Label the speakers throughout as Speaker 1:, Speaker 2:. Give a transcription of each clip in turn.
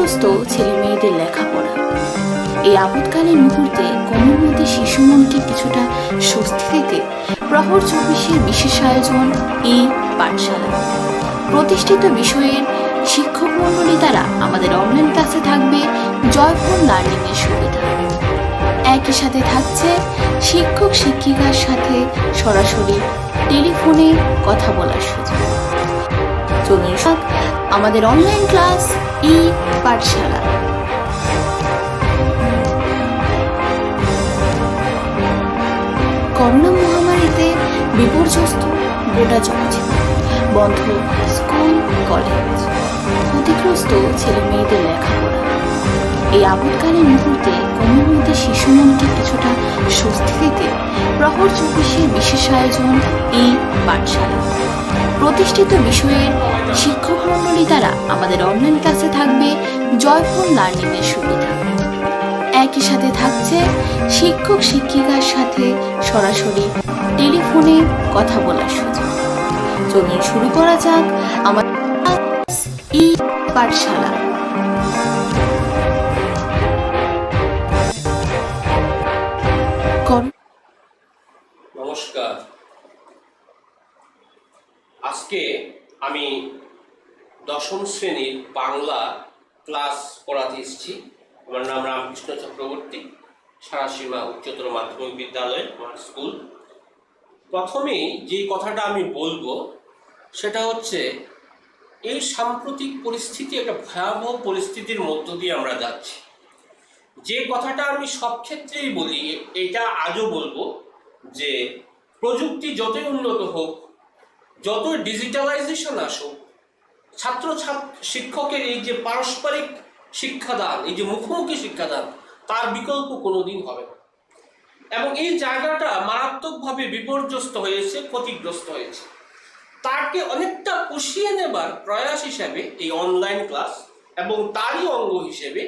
Speaker 1: বিপর্যস্ত ছেলে মেয়েদের লেখাপড়া। এই আপৎকালীন মুহূর্তে কোমলমতি শিশু মনকে কিছুটা স্বস্তি দিতে প্রহর 24-এর বিশেষ আয়োজন এই পাঠশালা। প্রতিষ্ঠিত বিষয়ের শিক্ষক মণ্ডলী দ্বারা আমাদের অনলাইন ক্লাসে থাকবে জয়ফুল লার্নিং এর সুবিধা। একই সাথে থাকছে শিক্ষক শিক্ষিকার সাথে সরাসরি টেলিফোনে কথা বলার সুযোগ। চলুন আমাদের অনলাইন ক্লাস ই পাঠশালা। করোনা মহামারীতে বিপর্যস্ত গোটা জনজীবন, বন্ধ স্কুল কলেজ, ক্ষতিগ্রস্ত ছেলে মেয়েদের লেখাপড়া। এই আপৎকালীন মুহূর্তে কোমলমতি শিশু মনকে কিছুটা স্বস্তি দিতে প্রহর 24-এর বিশেষ আয়োজন এই পাঠশালা। প্রতিষ্ঠিত বিষয়ের শিক্ষক মণ্ডলী দ্বারা আমাদের অনলাইন ক্লাসে থাকবে জয়ফুল লার্নিং এর সুবিধা। একই সাথে থাকছে শিক্ষক শিক্ষিকার সাথে সরাসরি টেলিফোনে কথা বলার সুযোগ। চলুন শুরু করা যাক আমাদের ই পাঠশালা।
Speaker 2: নমস্কার। আজকে আমি দশম শ্রেণীর বাংলা ক্লাস পড়াতে এসেছি। আমার নাম রামকৃষ্ণ চক্রবর্তী, সারাসীমা উচ্চতর মাধ্যমিক বিদ্যালয়, আমার স্কুল। প্রথমেই যে কথাটা আমি বলবো সেটা হচ্ছে, এই সাম্প্রতিক পরিস্থিতি একটা ভয়াবহ পরিস্থিতির মধ্য দিয়ে আমরা যাচ্ছি। যে কথাটা আমি সব ক্ষেত্রেই বলি, এটা আজও বলবো, যে প্রযুক্তি যতই উন্নত হোক, যতই ডিজিটালাইজেশন আসুক, শিক্ষকের এই যে পারস্পরিক শিক্ষাদান, এই যে মুখোমুখি শিক্ষাদান, তার বিকল্প কোনোদিন হবে না। এবং এই জায়গাটা মারাত্মকভাবে বিপর্যস্ত হয়েছে, ক্ষতিগ্রস্ত হয়েছে। তাকে অনেকটা পুষিয়ে নেবার প্রয়াস হিসেবে এই অনলাইন ক্লাস, এবং তারই অঙ্গ হিসেবে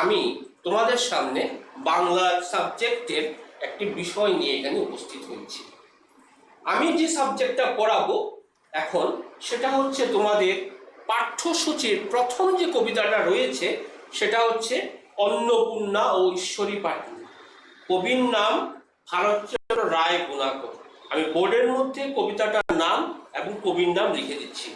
Speaker 2: আমি তোমাদের সামনে বাংলা সাবজেক্টের একটি বিষয় নিয়ে এখানে উপস্থিত হয়েছি। আমি যে সাবজেক্টটা পড়াবো এখন, সেটা হচ্ছে তোমাদের পাঠ্যসূচির প্রথম যে কবিতাটা রয়েছে সেটা হচ্ছে অন্নপূর্ণা ও ঈশ্বরী পাটনি। কবির নাম ভারতচন্দ্র রায় গুণাকর। আমি বোর্ডের মধ্যে কবিতাটার নাম এবং কবির নাম লিখে দিচ্ছি।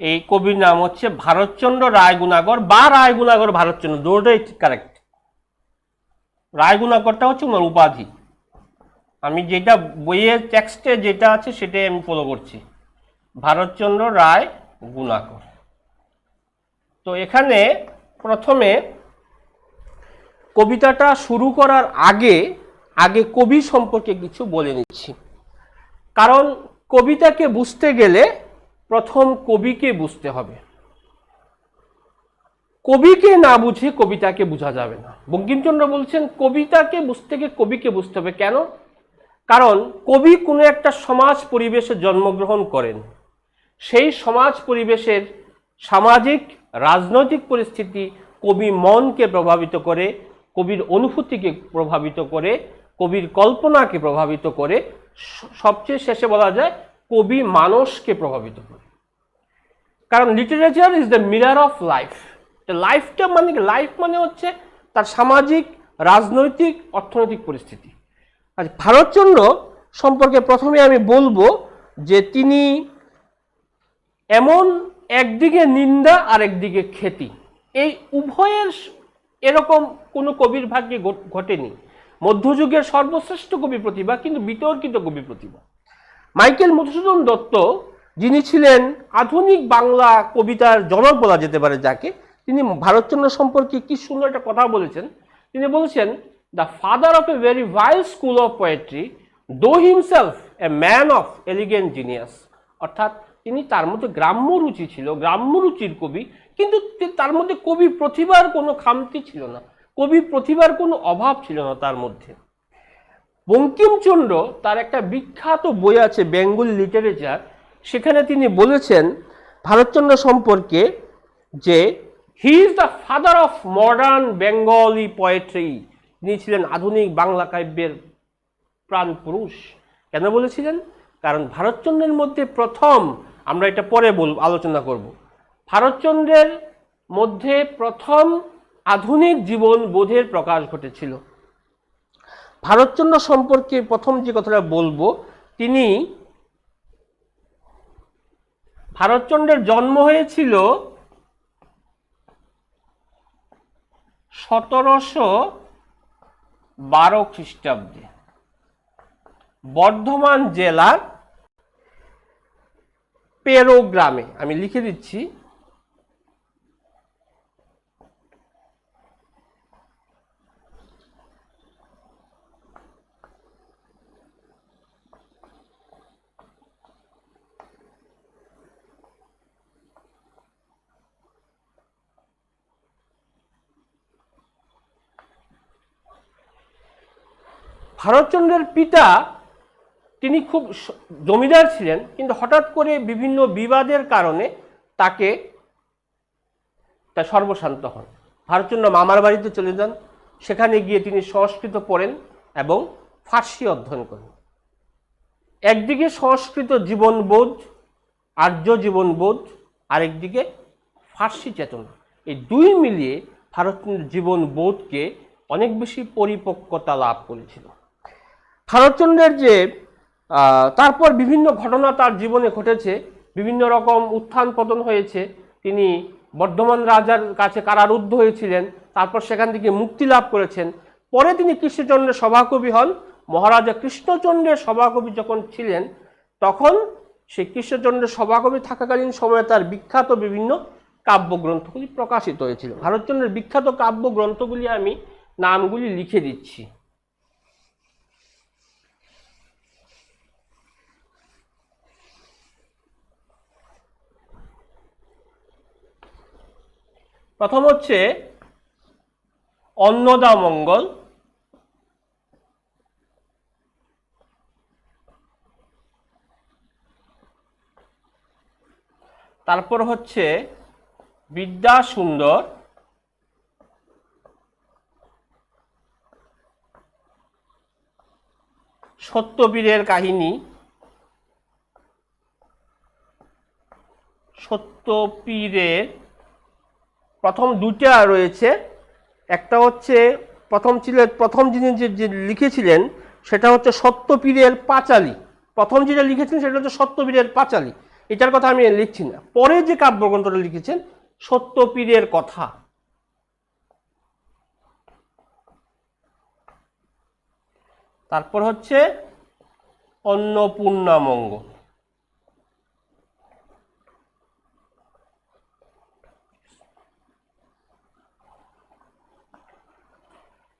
Speaker 2: এই কবির নাম হচ্ছে ভারতচন্দ্র রায় গুণাকর বা রায় গুণাকর ভারতচন্দ্র, দুটোই কারেক্ট। রায় গুণাকরটা হচ্ছে ওনার উপাধি। আমি যেটা বইয়ের টেক্সটে যেটা আছে সেটাই আমি ফলো করছি, ভারতচন্দ্র রায় গুণাকর। তো এখানে প্রথমে কবিতাটা শুরু করার আগে কবি সম্পর্কে কিছু বলে নিচ্ছি। কারণ কবিতাকে বুঝতে গেলে প্রথম কবিকে বুঝতে হবে। কবিকে না বুঝে কবিতাকে বোঝা যাবে না। বঙ্কিমচন্দ্র বলছেন কবিতাকে বুঝতে গিয়ে কবিকে বুঝতে হবে। কেন? কারণ কবি কোনো একটা সমাজ পরিবেশে জন্মগ্রহণ করেন, সেই সমাজ পরিবেশের সামাজিক রাজনৈতিক পরিস্থিতি কবি মনকে প্রভাবিত করে, কবির অনুভূতিকে প্রভাবিত করে, কবির কল্পনাকে প্রভাবিত করে, সবচেয়ে শেষে বলা যায় কবি মানুষকে প্রভাবিত করে। কারণ literature is the mirror of life. লাইফটা মানে কি? লাইফ মানে হচ্ছে তার সামাজিক, রাজনৈতিক, অর্থনৈতিক পরিস্থিতি। আচ্ছা, ভারতচন্দ্র সম্পর্কে প্রথমে আমি বলবো যে তিনি এমন একদিকে নিন্দা আর একদিকে খ্যাতি, এই উভয়ের এরকম কোনো কবির ভাগ্যে ঘটেনি। মধ্যযুগের সর্বশ্রেষ্ঠ কবি প্রতিভা, কিন্তু বিতর্কিত কবি প্রতিভা। মাইকেল মধুসূদন দত্ত, যিনি ছিলেন আধুনিক বাংলা কবিতার জনক বলা যেতে পারে যাকে, তিনি ভারতচন্দ্র সম্পর্কে কি সুন্দর একটা কথা বলেছেন। তিনি বলেছেন, the father of a very vile school of poetry, though himself a man of elegant genius. অর্থাৎ তিনি তার মধ্যে গ্রাম্য রুচি ছিল, গ্রাম্য রুচির কবি, কিন্তু তার মধ্যে কবি প্রতিভার কোনো খামতি ছিল না, কবি প্রতিভার কোনো অভাব ছিল না তার মধ্যে। বঙ্কিমচন্দ্র তার একটা বিখ্যাত বই আছে বেঙ্গল লিটারেচার, সেখানে তিনি বলেছেন ভারতচন্দ্র সম্পর্কে যে he is the father of modern Bengali poetry, তিনি ছিলেন আধুনিক বাংলা কাব্যের প্রাণ পুরুষ। কেন বলেছিলেন? কারণ ভারতচন্দ্রের মধ্যে প্রথম, আমরা এটা পরে আলোচনা করব, ভারতচন্দ্রের মধ্যে প্রথম আধুনিক জীবন বোধের প্রকাশ ঘটেছিল। ভারতচন্দ্র সম্পর্কে প্রথম যে কথাটা বলবো, ভারতচন্দ্রের জন্ম হয়েছিল 1712 খ্রিস্টাব্দে বর্ধমান জেলার পেরো গ্রামে। আমি লিখে দিচ্ছি, ভারতচন্দ্রের পিতা তিনি খুব জমিদার ছিলেন, কিন্তু হঠাৎ করে বিভিন্ন বিবাদের কারণে তাকে সর্বশান্ত হন। ভারতচন্দ্র মামার বাড়িতে চলে যান, সেখানে গিয়ে তিনি সংস্কৃত পড়েন এবং ফার্সি অধ্যয়ন করেন। একদিকে সংস্কৃত জীবনবোধ, আর্য জীবনবোধ, আরেকদিকে ফার্সি চেতনা, এই দুই মিলিয়ে ভারতচন্দ্রের জীবনবোধকে অনেক বেশি পরিপক্কতা লাভ করেছিল। ভারতচন্দ্রের যে তারপর বিভিন্ন ঘটনা তার জীবনে ঘটেছে, বিভিন্ন রকম উত্থান পতন হয়েছে। তিনি বর্ধমান রাজার কাছে কারারুদ্ধ হয়েছিলেন, তারপর সেখান থেকে মুক্তি লাভ করেছেন। পরে তিনি কৃষ্ণচন্দ্রের সভাকবি হন। মহারাজা কৃষ্ণচন্দ্রের সভাকবি যখন ছিলেন, তখন সেই কৃষ্ণচন্দ্রের সভাকবি থাকাকালীন সময়ে তার বিখ্যাত বিভিন্ন কাব্যগ্রন্থগুলি প্রকাশিত হয়েছিল। ভারতচন্দ্রের বিখ্যাত কাব্যগ্রন্থগুলি আমি নামগুলি লিখে দিচ্ছি। প্রথম হচ্ছে অন্নদামঙ্গল, তারপর হচ্ছে বিদ্যাসুন্দর, সত্যবীরের কাহিনী, সত্যপীরের প্রথম দুটা রয়েছে। একটা হচ্ছে প্রথম যিনি যে লিখেছিলেন সেটা হচ্ছে সত্যপীরের পাঁচালী। প্রথম যেটা লিখেছেন সেটা হচ্ছে সত্যপীরের পাঁচালী, এটার কথা আমি লিখছি না। পরে যে কাব্যগ্রন্থটা লিখেছেন সত্যপীরের কথা। তারপর হচ্ছে অন্নপূর্ণামঙ্গল।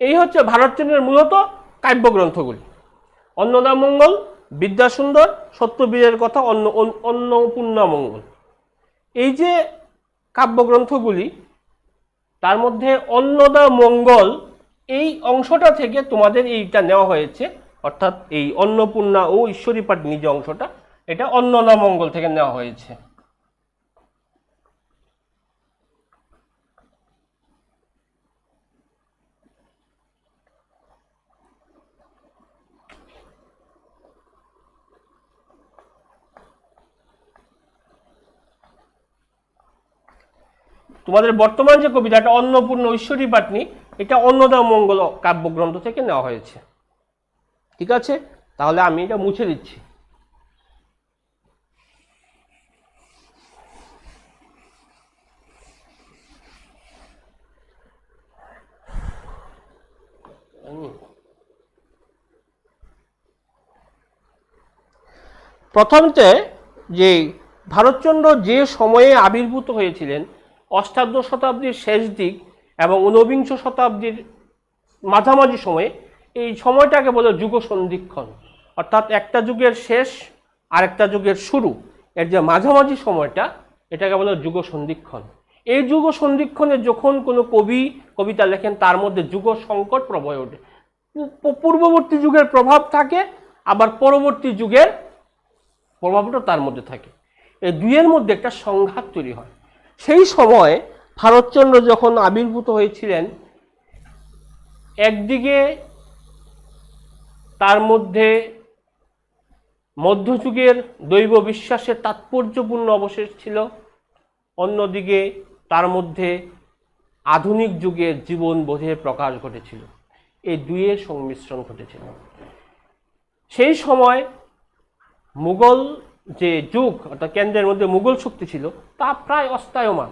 Speaker 2: এই হচ্ছে ভারতচন্দ্রের মূলত কাব্যগ্রন্থগুলি। অন্নদামঙ্গল, বিদ্যাসুন্দর, সত্যবীরের কথা, অন্নপূর্ণামঙ্গল, এই যে কাব্যগ্রন্থগুলি, তার মধ্যে অন্নদামঙ্গল এই অংশটা থেকে তোমাদের এইটা নেওয়া হয়েছে, অর্থাৎ এই অন্নপূর্ণা ও ঈশ্বরীপাঠিনী যে অংশটা, এটা অন্নদামঙ্গল থেকে নেওয়া হয়েছে। তোমাদের বর্তমান যে কবিতাটা অন্নপূর্ণ ঈশ্বরীপাঠিনী, এটা অন্নদামঙ্গল কাব্যগ্রন্থ থেকে নেওয়া হয়েছে। ঠিক আছে, তাহলে আমি এটা মুছে দিচ্ছি। প্রথমতে যে ভারতচন্দ্র যে সময়ে আবির্ভূত হয়েছিলেন, অষ্টাদশ শতাব্দীর শেষ দিক এবং ঊনবিংশ শতাব্দীর মাঝামাঝি সময়ে, এই সময়টাকে বলে যুগ সন্ধিক্ষণ, অর্থাৎ একটা যুগের শেষ আর একটা যুগের শুরু। এর যে মাঝামাঝি সময়টা, এটাকে বলে যুগ সন্ধিক্ষণ। এই যুগ সন্ধিক্ষণে যখন কোনো কবি কবিতা লেখেন, তার মধ্যে যুগ সংকট প্রবহ ওঠে। পূর্ববর্তী যুগের প্রভাব থাকে, আবার পরবর্তী যুগের প্রভাবটা তার মধ্যে থাকে। এই দুইয়ের মধ্যে একটা সংঘাত তৈরি হয়। সেই সময় ভারতচন্দ্র যখন আবির্ভূত হয়েছিলেন, একদিকে তার মধ্যে মধ্যযুগের দৈব বিশ্বাসের তাৎপর্যপূর্ণ অবশেষ ছিল, অন্যদিকে তার মধ্যে আধুনিক যুগের জীবনবোধের প্রকাশ ঘটেছিল। এই দুইয়ের সংমিশ্রণ ঘটেছিল। সেই সময় মুঘল যে যুগ, অর্থাৎ কেন্দ্রের মধ্যে মুঘল শক্তি ছিল, তা প্রায় অস্তায়মান।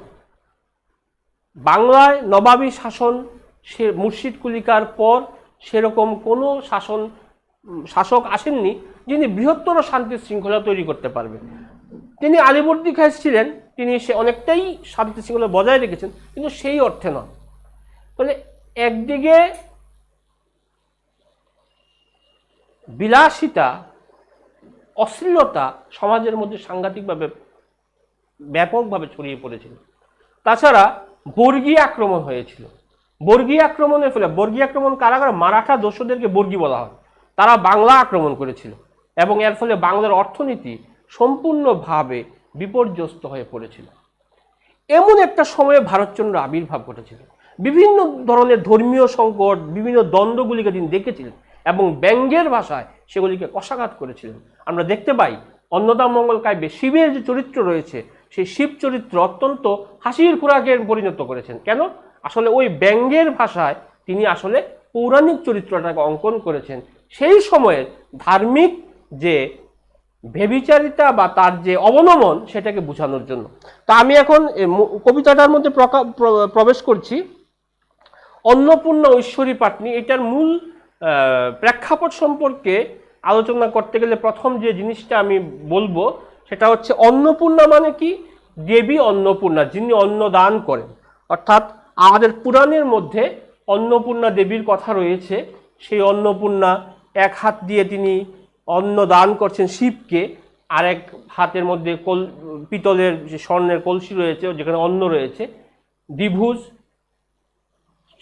Speaker 2: বাংলায় নবাবী শাসন, সে মুর্শিদ কুলিকার পর সেরকম কোনো শাসক আসেননি যিনি বৃহত্তর শান্তি শৃঙ্খলা তৈরি করতে পারবেন। তিনি আলীবর্দী খাঁ ছিলেন, তিনি সে অনেকটাই শান্তি শৃঙ্খলা বজায় রেখেছেন, কিন্তু সেই অর্থে নয়। ফলে একদিকে বিলাসিতা, অশ্লীলতা সমাজের মধ্যে সাংঘাতিকভাবে ব্যাপকভাবে ছড়িয়ে পড়েছিল। তাছাড়া বর্গী আক্রমণ হয়েছিল। বর্গী আক্রমণের ফলে, বর্গী আক্রমণ কারা করে? মারাঠা দস্যুদেরকে বর্গী বলা হয়। তারা বাংলা আক্রমণ করেছিল এবং এর ফলে বাংলার অর্থনীতি সম্পূর্ণভাবে বিপর্যস্ত হয়ে পড়েছিল। এমন একটা সময়ে ভারতচন্দ্র আবির্ভাব ঘটেছিল। বিভিন্ন ধরনের ধর্মীয় সংকট, বিভিন্ন দ্বন্দ্বগুলিকে তিনি দেখেছিলেন এবং ব্যঙ্গের ভাষায় সেগুলিকে কষাঘাত করেছিলেন। আমরা দেখতে পাই অন্নদামঙ্গল কাব্যে শিবের যে চরিত্র রয়েছে, সেই শিব চরিত্র অত্যন্ত হাসির খোরাকে পরিণত করেছেন। কেন? আসলে ওই ব্যঙ্গের ভাষায় তিনি আসলে পৌরাণিক চরিত্রটাকে অঙ্কন করেছেন, সেই সময়ের ধার্মিক যে ব্যভিচারিতা বা তার যে অবনমন, সেটাকে বোঝানোর জন্য। তা আমি এখন কবিতাটার মধ্যে প্রবেশ করছি। অন্নপূর্ণা ঐশ্বরী পাটনি, এটার মূল প্রেক্ষাপট সম্পর্কে আলোচনা করতে গেলে প্রথম যে জিনিসটা আমি বলবো সেটা হচ্ছে অন্নপূর্ণা মানে কি? দেবী অন্নপূর্ণা, যিনি অন্ন দান করেন। অর্থাৎ আমাদের পুরাণের মধ্যে অন্নপূর্ণা দেবীর কথা রয়েছে। সেই অন্নপূর্ণা এক হাত দিয়ে তিনি অন্ন দান করছেন শিবকে, আর এক হাতের মধ্যে পিতলের যে স্বর্ণের কলসি রয়েছে, যেখানে অন্ন রয়েছে, দ্বিভুজ,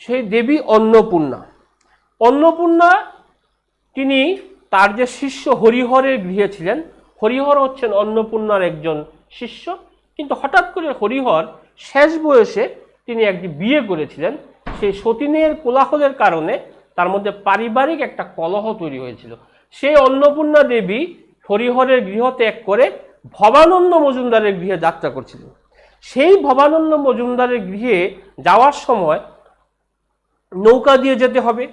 Speaker 2: সেই দেবী অন্নপূর্ণা। অন্নপূর্ণা তিনি তার যে শিষ্য হরিহরের গৃহে ছিলেন। হরিহর হচ্ছেন অন্নপূর্ণার একজন শিষ্য, কিন্তু হঠাৎ করে হরিহর শেষ বয়সে তিনি একটি বিয়ে করেছিলেন। সেই সতীনের কোলাহলের কারণে তার মধ্যে পারিবারিক একটা কলহ তৈরি হয়েছিল। সেই অন্নপূর্ণা দেবী হরিহরের গৃহ ত্যাগ করে ভবানন্দ মজুমদারের গৃহে যাত্রা করছিলেন। সেই ভবানন্দ মজুমদারের গৃহে যাওয়ার সময় নৌকা দিয়ে যেতে হবে।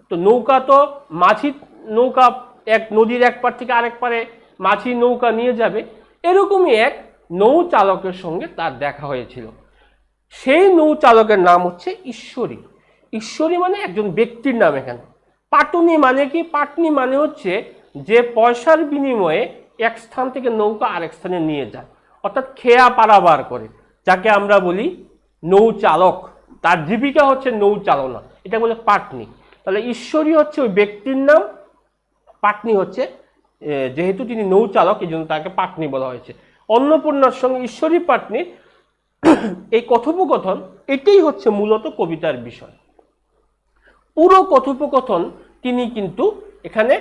Speaker 2: তো নৌকা তো মাঝি নৌকা, এক নদীর এক পার থেকে আরেক পারে মাঝি নৌকা নিয়ে যাবে, এরকমই এক নৌ চালকের সঙ্গে তার দেখা হয়েছিল। সেই নৌ চালকের নাম হচ্ছে ঈশ্বরী। ঈশ্বরী মানে একজন ব্যক্তির নাম। এখানে পাটনি মানে কি? পাটনি মানে হচ্ছে যে পয়সার বিনিময়ে এক স্থান থেকে নৌকা আরেক স্থানে নিয়ে যায়, অর্থাৎ খেয়া পারাবার করে, যাকে আমরা বলি নৌ চালক। তার জীবিকা হচ্ছে নৌ চালনা, এটা বলে পাটনি। তাহলে ঈশ্বরী হচ্ছে ওই ব্যক্তির নাম, পাটনি হচ্ছে যেহেতু তিনি নৌ চালক, এই জন্য তাকে পাটনি বলা হয়েছে। অন্নপূর্ণার সঙ্গে ঈশ্বরী পাটনির এই কথোপকথন, এটাই হচ্ছে মূলত কবিতার বিষয়। পুরো কথোপকথন তিনি কিন্তু এখানে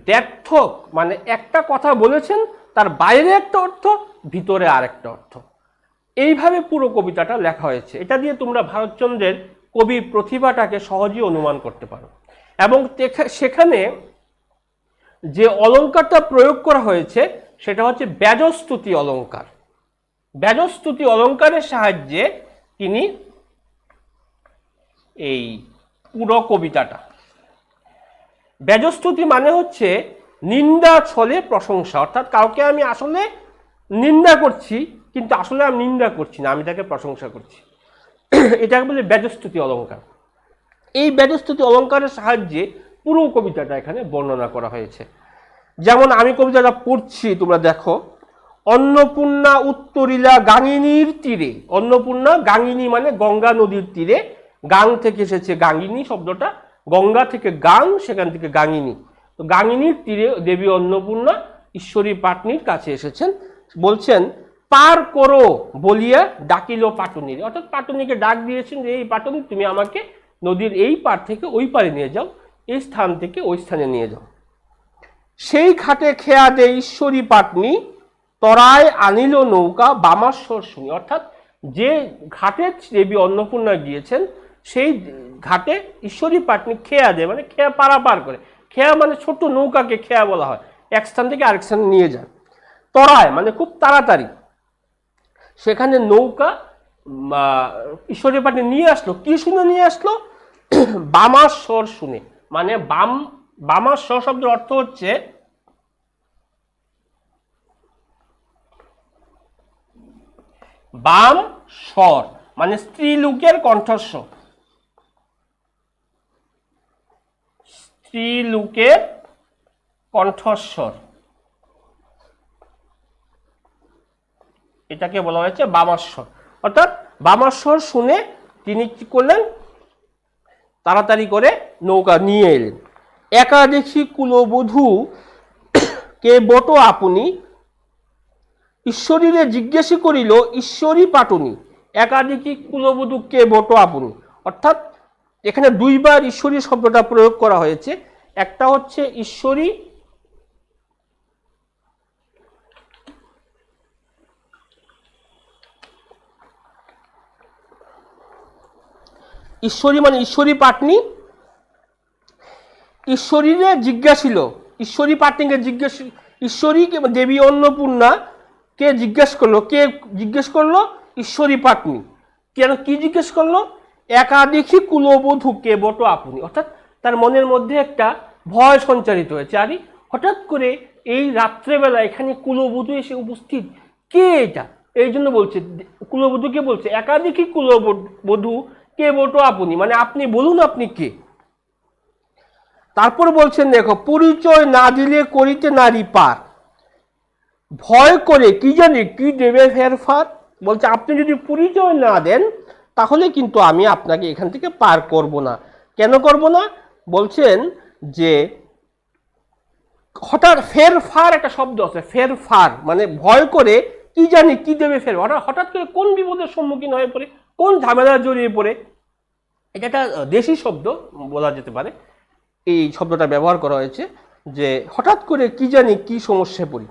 Speaker 2: দ্ব্যর্থক, মানে একটা কথা বলেছেন, তার বাইরে একটা অর্থ, ভিতরে আরেকটা অর্থ, এইভাবে পুরো কবিতাটা লেখা হয়েছে। এটা দিয়ে তোমরা ভারতচন্দ্রের কবি প্রতিভাটাকে সহজেই অনুমান করতে পারো। এবং সেখানে যে অলঙ্কারটা প্রয়োগ করা হয়েছে সেটা হচ্ছে ব্যাজস্তুতি অলঙ্কার। ব্যাজস্তুতি অলঙ্কারের সাহায্যে তিনি এই পুরো কবিতাটা, ব্যাজস্তুতি মানে হচ্ছে নিন্দা ছলে প্রশংসা, অর্থাৎ কাউকে আমি আসলে নিন্দা করছি, কিন্তু আসলে আমি নিন্দা করছি না, আমি তাকে প্রশংসা করছি। এটাকে বলে ব্যাজস্তুতি অলঙ্কার। এই ব্যাজস্তুতি অলঙ্কারের সাহায্যে পুরো কবিতাটা এখানে বর্ণনা করা হয়েছে। যেমন আমি কবিতাটা পড়ছি, তোমরা দেখো। অন্নপূর্ণা উত্তরিলা গাঙ্গিনীর তীরে। অন্নপূর্ণা, গাঙ্গিনী মানে গঙ্গা নদীর তীরে, গাং থেকে এসেছে গাঙ্গিনী শব্দটা, গঙ্গা থেকে গাং, সেখান থেকে গাঙ্গিনী। তো গাঙ্গিনীর তীরে দেবী অন্নপূর্ণা ঈশ্বরী পাটনির কাছে এসেছেন, বলছেন পার করো বলিয়া ডাকিল পাটুনির, অর্থাৎ পাটুনিকে ডাক দিয়েছেন যে এই পাটুনি তুমি আমাকে নদীর এই পার থেকে ওই পারে নিয়ে যাও, এই স্থান থেকে ওই স্থানে নিয়ে যাও। সেই ঘাটে খেয়া দে ঈশ্বরী পাটনি তরায় আনিল নৌকা বামাশ্বর শুনি, অর্থাৎ যে ঘাটে দেবী অন্নপূর্ণা গিয়েছেন সেই ঘাটে ঈশ্বরী পাটনি খেয়া দেয়, মানে খেয়া পারাপার করে। খেয়া মানে ছোট নৌকাকে খেয়া বলা হয়, এক স্থান থেকে আরেক স্থানে নিয়ে যায়। তরায় মানে খুব তাড়াতাড়ি, সেখানে নৌকা ঈশ্বরী পাটনি নিয়ে আসলো। কি শুনে নিয়ে আসলো? বামাশ্বর শুনে, মানে বামাশ্বর শব্দের অর্থ হচ্ছে বাম স্বর, মানে স্ত্রীলোকের কণ্ঠস্বর, স্ত্রীলোকের কণ্ঠস্বর, এটাকে বলা হয়েছে বামাস্বর। অর্থাৎ বামাস্বর শুনে তিনি কি করলেন? তাড়াতাড়ি করে নৌকা নিয়ে এলেন। একাদশী কুলবধূ কে বট আপনি ঈশ্বরীরে জিজ্ঞাসা করিল ঈশ্বরী পাটুনি। একাধিকী কুলবধূ কে বট আপনি, অর্থাৎ এখানে দুইবার ঈশ্বরী শব্দটা প্রয়োগ করা হয়েছে। একটা হচ্ছে ঈশ্বরী, ঈশ্বরী মানে ঈশ্বরী পাটনি, ঈশ্বরীরে জিজ্ঞাসিল, ঈশ্বরী পাটনিকে জিজ্ঞাসা, ঈশ্বরী দেবী অন্নপূর্ণা কে জিজ্ঞেস করলো? কে জিজ্ঞেস করলো? ঈশ্বরী পাটনি। কেন কি জিজ্ঞেস করলো? একাদশী কুলবধূ কে বট আপনি, অর্থাৎ তার মনের মধ্যে একটা ভয় সঞ্চারিত হয়েছে। আরে হঠাৎ করে এই রাত্রেবেলা এখানে কুলবধূ এসে উপস্থিত, কে এটা? এই জন্য বলছে, কুলবধূকে বলছে একাদশী কুলবধূ কে বট আপনি, মানে আপনি বলুন আপনি কে। তারপর বলছেন দেখো, পরিচয় না দিলে করিতে নারী পার, ভয় করে কি জানি কি দেবে ফেরফার। বলছে আপনি যদি পরিচয় না দেন তাহলে কিন্তু আমি আপনাকে এখান থেকে পার করব না। কেন করব না? বলছেন যে হঠাৎ ফেরফার একটা শব্দ আছে, ফেরফার মানে ভয় করে কি জানি কি দেবে ফের, হঠাৎ করে কোন বিপদের সম্মুখীন হয়ে পড়ে, কোন ঝামেলা জড়িয়ে পড়ে। এটা একটা দেশি শব্দ বলা যেতে পারে, এই শব্দটা ব্যবহার করা হয়েছে যে হঠাৎ করে কি জানি কি সমস্যায় পড়ি।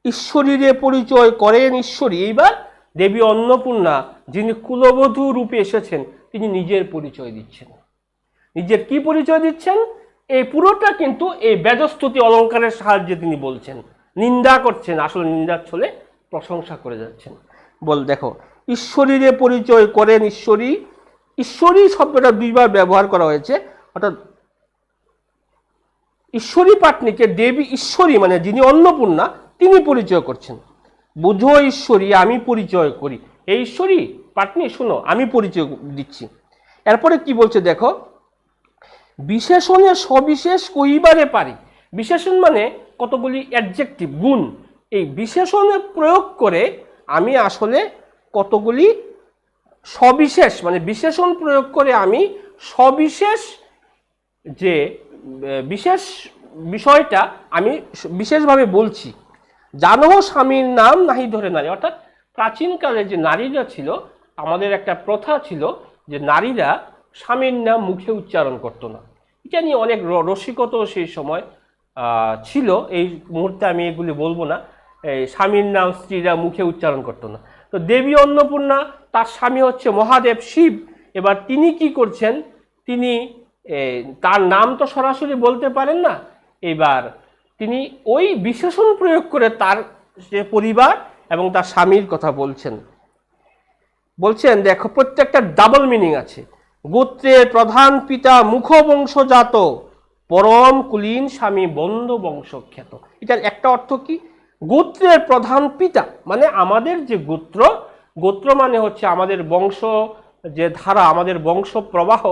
Speaker 2: ঈশ্বরীরে পরিচয় করেন ঈশ্বরী। এইবার দেবী অন্নপূর্ণা যিনি কুলবধূ রূপে এসেছেন তিনি নিজের পরিচয় দিচ্ছেন। নিজের কি পরিচয় দিচ্ছেন? এই পুরোটা কিন্তু এই বেজস্তুতি অলঙ্কারের সাহায্যে তিনি বলছেন, নিন্দা করছেন, আসলে নিন্দার ছলে প্রশংসা করে যাচ্ছেন। বল দেখো, ঈশ্বরীরে পরিচয় করেন ঈশ্বরী, ঈশ্বরী শব্দটা দুইবার ব্যবহার করা হয়েছে, অর্থাৎ ঈশ্বরী পাটনিকে দেবী ঈশ্বরী মানে যিনি অন্নপূর্ণা তিনি পরিচয় করছেন। বুঝো ঈশ্বরী আমি পরিচয় করি, এই ঈশ্বরী পাটনি শুনো আমি পরিচয় দিচ্ছি। এরপরে কি বলছে দেখো, বিশেষণে সবিশেষ কইবারে পারি। বিশেষণ মানে কতগুলি অ্যাডজেক্টিভ গুণ, এই বিশেষণে প্রয়োগ করে আমি আসলে কতগুলি সবিশেষ মানে বিশেষণ প্রয়োগ করে আমি সবিশেষ যে বিশেষ বিষয়টা আমি বিশেষভাবে বলছি। জানো স্বামীর নাম নাহি ধরে নারী, অর্থাৎ প্রাচীনকালে যে নারীরা ছিল, আমাদের একটা প্রথা ছিল যে নারীরা স্বামীর নাম মুখে উচ্চারণ করতো না। এটা নিয়ে অনেক রসিকতাও সেই সময় ছিল, এই মুহূর্তে আমি এগুলি বলবো না। এই স্বামীর নাম স্ত্রীরা মুখে উচ্চারণ করতো না। তো দেবী অন্নপূর্ণা তার স্বামী হচ্ছে মহাদেব শিব, এবার তিনি কি করছেন, তিনি তার নাম তো সরাসরি বলতে পারেন না, এবার তিনি ওই বিশেষণ প্রয়োগ করে তার যে পরিবার এবং তার স্বামীর কথা বলছেন। বলছেন দেখো, প্রত্যেকটা ডাবল মিনিং আছে। গোত্রের প্রধান পিতা মুখবংশজাত, পরম কুলীন স্বামী বন্ধ বংশখ্যাত। এটার একটা অর্থ কি? গোত্রের প্রধান পিতা মানে আমাদের যে গোত্র, গোত্র মানে হচ্ছে আমাদের বংশ যে ধারা, আমাদের বংশ প্রবাহ,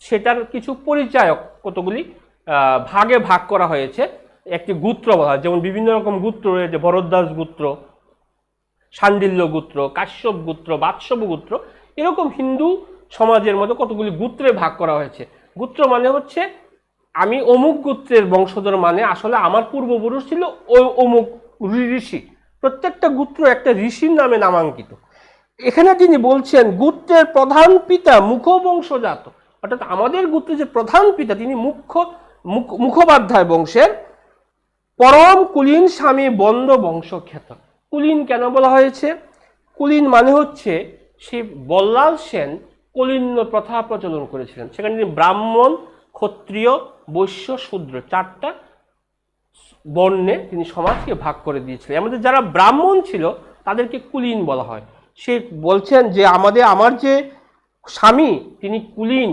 Speaker 2: সেটার কিছু পরিচায়ক কতগুলি ভাগে ভাগ করা হয়েছে, একটি গোত্র বলা হয়। যেমন বিভিন্ন রকম গোত্র রয়েছে, ভরদ্বাজ গোত্র, শাণ্ডিল্য গোত্র, কাশ্যপ গোত্র, বাৎসব গোত্র, এরকম হিন্দু সমাজের মধ্যে কতগুলি গোত্রে ভাগ করা হয়েছে। গোত্র মানে হচ্ছে আমি অমুক গোত্রের বংশধর, মানে আসলে আমার পূর্বপুরুষ ছিল ওই অমুক ঋষি। প্রত্যেকটা গোত্র একটা ঋষির নামে নামাঙ্কিত। এখানে তিনি বলছেন গোত্রের প্রধান পিতা মুখ বংশজাত, অর্থাৎ আমাদের গোত্রের যে প্রধান পিতা তিনি মুখোপাধ্যায় বংশের, পরম কুলীন স্বামী বন্দ বংশখ্যাত। কুলীন কেন বলা হয়েছে? কুলীন মানে হচ্ছে সে বল্লাল সেন কলিন্য প্রথা প্রচলন করেছিলেন। সেখানে তিনি ব্রাহ্মণ, ক্ষত্রিয়, বৈশ্য, শূদ্র 4টা বর্ণে তিনি সমাজকে ভাগ করে দিয়েছিলেন। আমাদের যারা ব্রাহ্মণ ছিল তাদেরকে কুলীন বলা হয়। সে বলছেন যে আমার যে স্বামী তিনি কুলীন,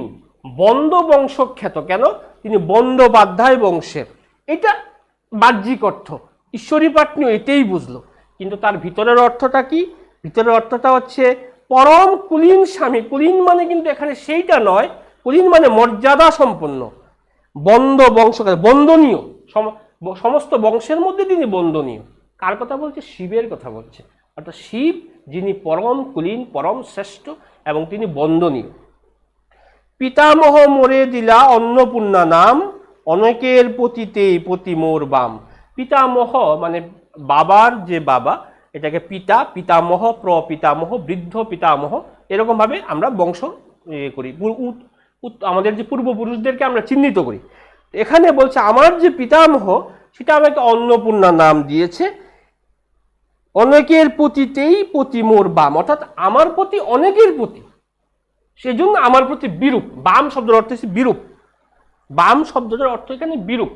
Speaker 2: বন্দ বংশখ্যাত। কেন? তিনি বন্দ্যোপাধ্যায় বংশের। এটা বাহ্যিক অর্থ, ঈশ্বরী পাটনিও এটাই বুঝলো, কিন্তু তার ভিতরের অর্থটা কি? ভিতরের অর্থটা হচ্ছে পরম কুলীন স্বামী। কুলীন মানে কিন্তু এখানে সেইটা নয়, কুলীন মানে মর্যাদা সম্পন্ন, বন্দ বংশখ্যাত, বন্দনীয়, সমস্ত বংশের মধ্যে তিনি বন্দনীয়। কার কথা বলছে? শিবের কথা বলছে। অর্থাৎ শিব যিনি পরম কুলীন, পরম শ্রেষ্ঠ এবং তিনি বন্দনীয়। পিতামহ মোরে দিলা অন্নপূর্ণা নাম, অনেকের পতিতেই পতি মোর বাম। পিতামহ মানে বাবার যে বাবা, এটাকে পিতা, পিতামহ, প্রপিতামহ, বৃদ্ধ পিতামহ, এরকম ভাবে আমরা বংশ করি, আমাদের যে পূর্বপুরুষদেরকে আমরা চিহ্নিত করি। এখানে বলছে আমার যে পিতামহ সেটা আমাকে অন্নপূর্ণা নাম দিয়েছে, অনেকের পতিতেই পতি মোর বাম, অর্থাৎ আমার প্রতি অনেকের প্রতি, সেজন্য আমার প্রতি বিরূপ। বাম শব্দের অর্থ হচ্ছে বিরূপ। বাম শব্দটার অর্থ এখানে বিরূপ।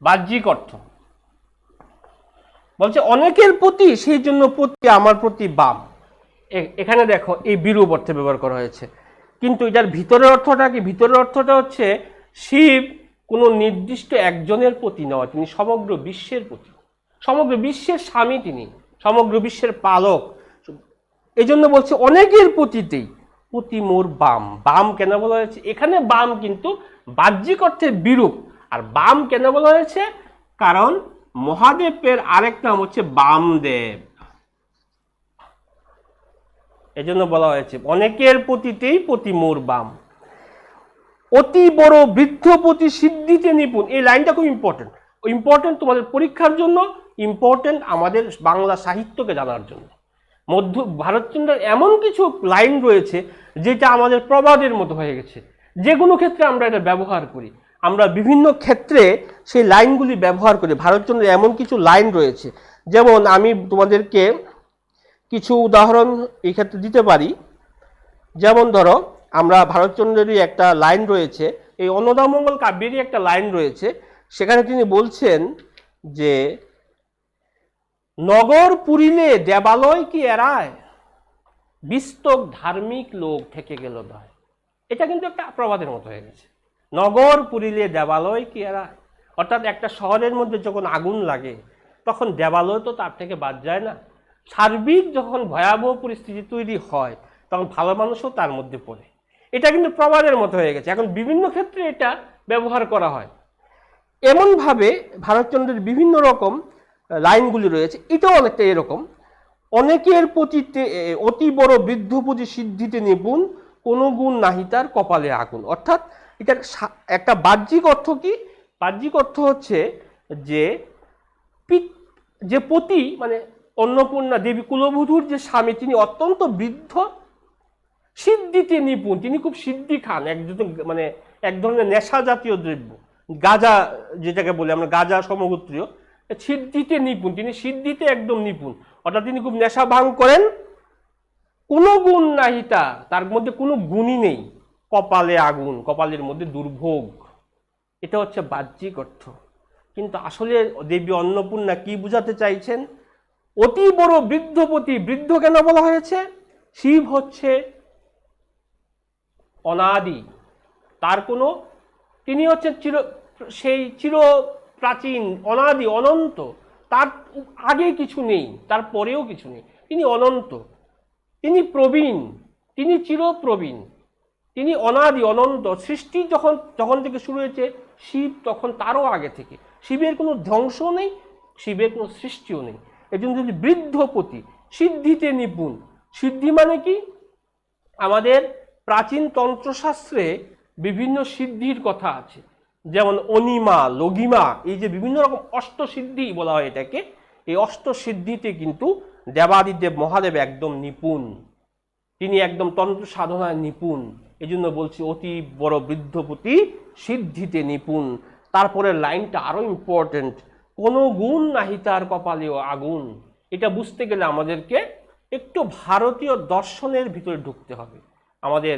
Speaker 2: বাহ্যিক অর্থ বলছে অনেকের প্রতি, সেই জন্য প্রতি আমার প্রতি বাম। এখানে দেখো এই বিরূপ অর্থে ব্যবহার করা হয়েছে, কিন্তু এটার ভিতরের অর্থটা কি? ভিতরের অর্থটা হচ্ছে শিব কোনো নির্দিষ্ট একজনের প্রতি নয়, তিনি সমগ্র বিশ্বের প্রতি, সমগ্র বিশ্বের স্বামী, তিনি সমগ্র বিশ্বের পালক। এই জন্য বলছে অনেকের প্রতিতেই প্রতি মোর বাম। বাম কেন বলা হয়েছে? এখানে বাম কিন্তু বাহ্যিক অর্থে বিরূপ। আর বাম কেন বলা হয়েছে? কারণ মহাদেবের আরেক নাম হচ্ছে বামদেব, এজন্য বলা হয়েছে অনেকের পতিতেই পতি মোর বাম। অতি বড় বৃদ্ধপতি সিদ্ধিতে নিপুণ, এই লাইনটা খুব ইম্পর্টেন্ট তোমাদের পরীক্ষার জন্য, ইম্পর্টেন্ট আমাদের বাংলা সাহিত্যকে জানার জন্য। ভারতচন্দ্রের এমন কিছু লাইন রয়েছে যেটা আমাদের প্রবাদের মতো হয়ে গেছে, যে কোনো ক্ষেত্রে আমরা এটা ব্যবহার করি, আমরা বিভিন্ন ক্ষেত্রে সেই লাইনগুলি ব্যবহার করি। ভারতচন্দ্রের এমন কিছু লাইন রয়েছে, যেমন আমি তোমাদেরকে কিছু উদাহরণ এই ক্ষেত্রে দিতে পারি। যেমন ধরো আমরা ভারতচন্দ্রেরই একটা লাইন রয়েছে, এই অন্নদামঙ্গল কাব্যেরই একটা লাইন রয়েছে, সেখানে তিনি বলছেন যে নগর পুরিলে দেবালয় কি এড়ায়, বিস্তক ধার্মিক লোক থেকে গেল দয়। এটা কিন্তু একটা প্রবাদের মতো হয়ে গেছে। নগর পুরিলে দেবালয় কি এড়ায়, অর্থাৎ একটা শহরের মধ্যে যখন আগুন লাগে তখন দেবালয় তো তার থেকে বাদ যায় না। সার্বিক যখন ভয়াবহ পরিস্থিতি তৈরি হয় তখন ভালো মানুষও তার মধ্যে পড়ে। এটা কিন্তু প্রবাদের মতো হয়ে গেছে, এখন বিভিন্ন ক্ষেত্রে এটা ব্যবহার করা হয়। এমনভাবে ভারতচন্দ্রের বিভিন্ন রকম লাইনগুলি রয়েছে, এটাও অনেকটা এরকম। অনেকের পতিতে অতি বড় বৃদ্ধপতি সিদ্ধিতে নিপুণ, কোনো গুণ নাহি তার কপালে আগুন। অর্থাৎ এটার একটা বাহ্যিক অর্থ কি? বাহ্যিক অর্থ হচ্ছে যে পতি মানে অন্নপূর্ণা দেবী কুলবধূর যে স্বামী, তিনি অত্যন্ত বৃদ্ধ, সিদ্ধিতে নিপুণ, তিনি খুব সিদ্ধি খান, মানে এক ধরনের নেশা জাতীয় দ্রব্য, গাঁজা যেটাকে বলি আমরা, গাঁজা সমগোত্রীয়, সিদ্ধিতে নিপুণ, তিনি সিদ্ধিতে একদম নিপুণ, অর্থাৎ তিনি খুব নেশা ভাঙ করেন। কোনো গুণ নাহি তার মধ্যে কোনো গুণই নেই, কপালে আগুন, কপালের মধ্যে দুর্ভোগ। এটা হচ্ছে বাহ্যিক অর্থ, কিন্তু আসলে দেবী অন্নপূর্ণা কি বুঝাতে চাইছেন? অতি বড় বৃদ্ধপতি, বৃদ্ধ কেন বলা হয়েছে? শিব হচ্ছে অনাদি, তার কোনো, তিনি হচ্ছেন সেই চির প্রাচীন, অনাদি, অনন্ত, তার আগে কিছু নেই, তার পরেও কিছু নেই, তিনি অনন্ত, তিনি প্রবীণ, তিনি চিরপ্রবীণ, তিনি অনাদি অনন্ত। সৃষ্টি যখন থেকে শুরু হয়েছে শিব তখন তারও আগে থেকে। শিবের কোনো ধ্বংস নেই, শিবের কোনো সৃষ্টিও নেই। এই জন্য হচ্ছে বৃদ্ধপতি, সিদ্ধিতে নিপুণ। সিদ্ধি মানে কি? আমাদের প্রাচীন তন্ত্রশাস্ত্রে বিভিন্ন সিদ্ধির কথা আছে, যেমন অনিমা, লঘিমা, এই যে বিভিন্ন রকম অষ্টসিদ্ধি বলা হয় এটাকে। এই অষ্টসিদ্ধিতে কিন্তু দেবাদিদেব মহাদেব একদম নিপুণ, তিনি একদম তন্ত্র সাধনায় নিপুণ। এই জন্য বলছি অতি বড় বৃদ্ধপতি, সিদ্ধিতে নিপুণ। তারপরে লাইনটা আরো ইম্পর্টেন্ট, কোনো গুণ নাহি তার কপালেও আগুন। এটা বুঝতে গেলে আমাদেরকে একটু ভারতীয় দর্শনের ভিতরে ঢুকতে হবে, আমাদের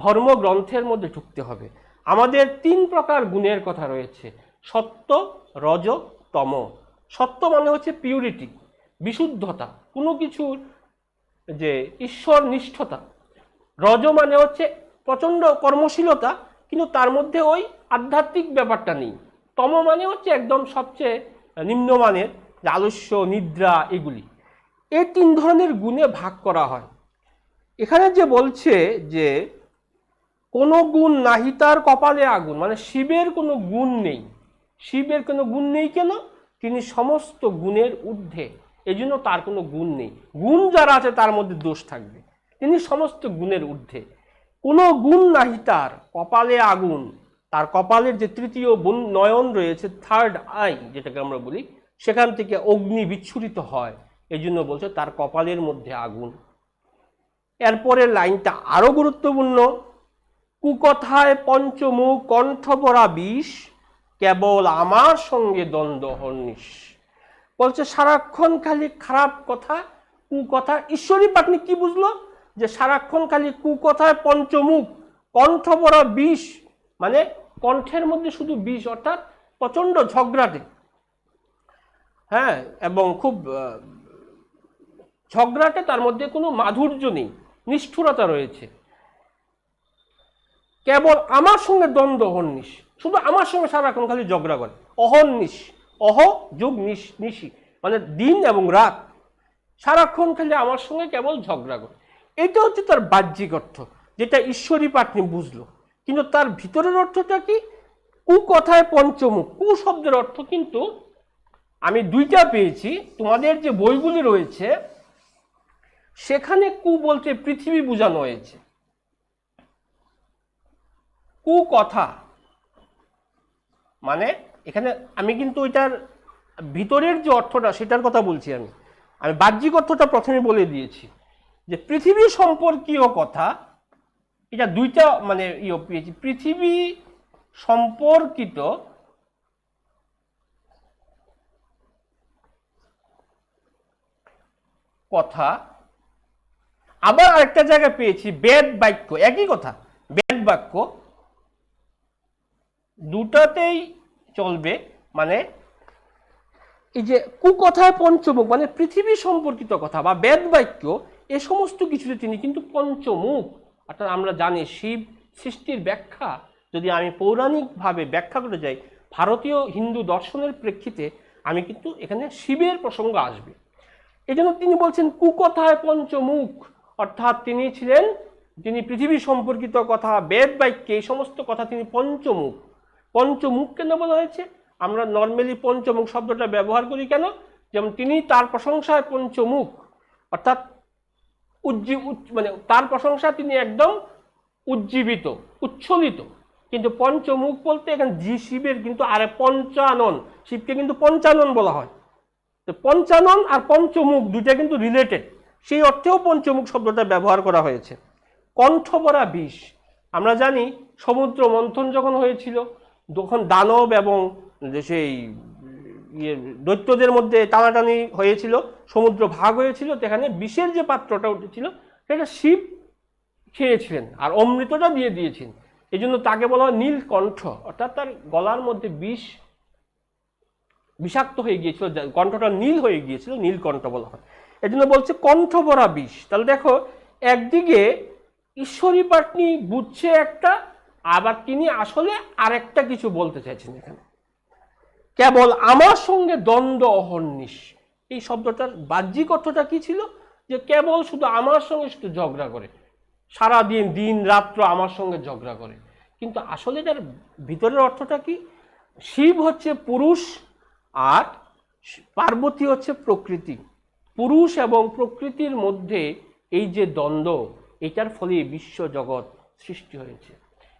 Speaker 2: ধর্মগ্রন্থের মধ্যে ঢুকতে হবে। আমাদের 3 প্রকার গুণের কথা রয়েছে, সত্য, রজ, তম। সত্য মানে হচ্ছে পিউরিটি, বিশুদ্ধতা, কোনো কিছুর যে ঈশ্বর নিষ্ঠতা। রজ মানে হচ্ছে প্রচণ্ড কর্মশীলতা, কিন্তু তার মধ্যে ওই আধ্যাত্মিক ব্যাপারটা নেই। তম মানে হচ্ছে একদম সবচেয়ে নিম্নমানের, যে আলস্য, নিদ্রা, এগুলি। এই 3 ধরনের গুণে ভাগ করা হয়। এখানে যে বলছে যে কোনো গুণ নাহি তার কপালে আগুন, মানে শিবের কোনো গুণ নেই। শিবের কোনো গুণ নেই কেন? তিনি সমস্ত গুণের ঊর্ধ্বে, এই জন্য তার কোনো গুণ নেই। গুণ যারা আছে তার মধ্যে দোষ থাকবে, তিনি সমস্ত গুণের ঊর্ধ্বে। কোনো গুণ নাহি তার কপালে আগুন, তার কপালের যে তৃতীয় নয়ন রয়েছে, থার্ড আই যেটাকে আমরা বলি, সেখান থেকে অগ্নি বিচ্ছুরিত হয়, এই জন্য বলছে তার কপালের মধ্যে আগুন। এরপরের লাইনটা আরো গুরুত্বপূর্ণ, কুকথায় পঞ্চমুখ কণ্ঠ ভরা বিষ, কেবল আমার সঙ্গে দ্বন্দ্ব হর্নিশ। বলছে সারাক্ষণ খালি খারাপ কথা, কুকথা। ঈশ্বরী পাটনি কি বুঝলো? যে সারাক্ষণ খালি কুকথায় পঞ্চমুখ, কণ্ঠ ভরা বিষ, মানে কণ্ঠের মধ্যে শুধু বিষ, অর্থাৎ প্রচন্ড ঝগড়াটে, হ্যাঁ, এবং খুব ঝগড়াটে, তার মধ্যে কোনো মাধুর্য নেই, নিষ্ঠুরতা রয়েছে। কেবল আমার সঙ্গে দ্বন্দ্ব অহর্নিশ, শুধু আমার সঙ্গে সারাক্ষণ খালি ঝগড়া করে। অহর্নিশ, অহ যোগ নিশি, মানে দিন এবং রাত, সারাক্ষণ খালি আমার সঙ্গে কেবল ঝগড়া করে। এটা হচ্ছে তার বাহ্যিক অর্থ, যেটা ঈশ্বরী পাটনি বুঝলো। কিন্তু তার ভিতরের অর্থটা কি? কুকথায় পঞ্চমুখ। কু শব্দের অর্থ কিন্তু আমি 2টা পেয়েছি, তোমাদের যে বইগুলি রয়েছে সেখানে কু বলতে পৃথিবী বোঝানো হয়েছে। কুকথা মানে এখানে আমি কিন্তু ওইটার ভিতরের যে অর্থটা সেটার কথা বলছি। আমি বাহ্যিক অর্থটা প্রথমে বলে দিয়েছি, যে পৃথিবী সম্পর্কীয় কথা। এটা 2টা মানে পেয়েছি, পৃথিবী সম্পর্কিত কথা। আবার আরেকটা জায়গায় পেয়েছি বেদ বাক্য, একই কথা, বেদ বাক্য, দুটাতেই চলবে। মানে এই যে কুকথায় পঞ্চমুখ মানে পৃথিবী সম্পর্কিত কথা বা বেদ বাক্য, এ সমস্ত কিছুতে তিনি কিন্তু পঞ্চমুখ। অর্থাৎ আমরা জানি শিব সৃষ্টির ব্যাখ্যা, যদি আমি পৌরাণিকভাবে ব্যাখ্যা করে যাই, ভারতীয় হিন্দু দর্শনের প্রেক্ষিতে আমি কিন্তু এখানে শিবের প্রসঙ্গ আসবে। এই জন্য তিনি বলছেন কুকথায় পঞ্চমুখ, অর্থাৎ তিনি পৃথিবী সম্পর্কিত কথা, বেদ বাক্যে, এই সমস্ত কথা তিনি পঞ্চমুখ। পঞ্চমুখ কেন বলা হয়েছে? আমরা নর্মালি পঞ্চমুখ শব্দটা ব্যবহার করি কেন? যেমন তিনি তার প্রশংসায় পঞ্চমুখ, অর্থাৎ মানে তার প্রশংসা তিনি একদম উজ্জীবিত, উচ্ছ্বলিত। কিন্তু পঞ্চমুখ বলতে এখানে শিবের কিন্তু আরে পঞ্চানন, শিবকে কিন্তু পঞ্চানন বলা হয়। তো পঞ্চানন আর পঞ্চমুখ 2টা কিন্তু রিলেটেড, সেই অর্থেও পঞ্চমুখ শব্দটা ব্যবহার করা হয়েছে। কণ্ঠ ভরা বিষ, আমরা জানি সমুদ্র মন্থন যখন হয়েছিল, তখন দানব এবং সেই দৈত্যদের মধ্যে টানাটানি হয়েছিল, সমুদ্র ভাগ হয়েছিল, সেখানে বিষের যে পাত্রটা উঠেছিল সেটা শিব খেয়েছিলেন আর অমৃতটা দিয়ে দিয়েছেন। এই জন্য তাকে বলা হয় নীলকণ্ঠ, অর্থাৎ তার গলার মধ্যে বিষাক্ত হয়ে গিয়েছিল, কণ্ঠটা নীল হয়ে গিয়েছিল, নীলকণ্ঠ বলা হয়। এই জন্য বলছে কণ্ঠ ভরা বিষ। তাহলে দেখো, একদিকে ঈশ্বরী পাটনি বুঝছে একটা, আবার তিনি আসলে আরেকটা কিছু বলতে চাইছেন এখানে। কেবল আমার সঙ্গে দ্বন্দ্ব অহর্নিশ, এই শব্দটার বাহ্যিক অর্থটা কি ছিল? যে কেবল শুধু আমার সঙ্গে শুধু ঝগড়া করে, সারাদিন দিন রাত্র আমার সঙ্গে ঝগড়া করে। কিন্তু আসলে এটার ভিতরের অর্থটা কি? শিব হচ্ছে পুরুষ আর পার্বতী হচ্ছে প্রকৃতি। পুরুষ এবং প্রকৃতির মধ্যে এই যে দ্বন্দ্ব, এটার ফলে বিশ্ব জগৎ সৃষ্টি হয়েছে।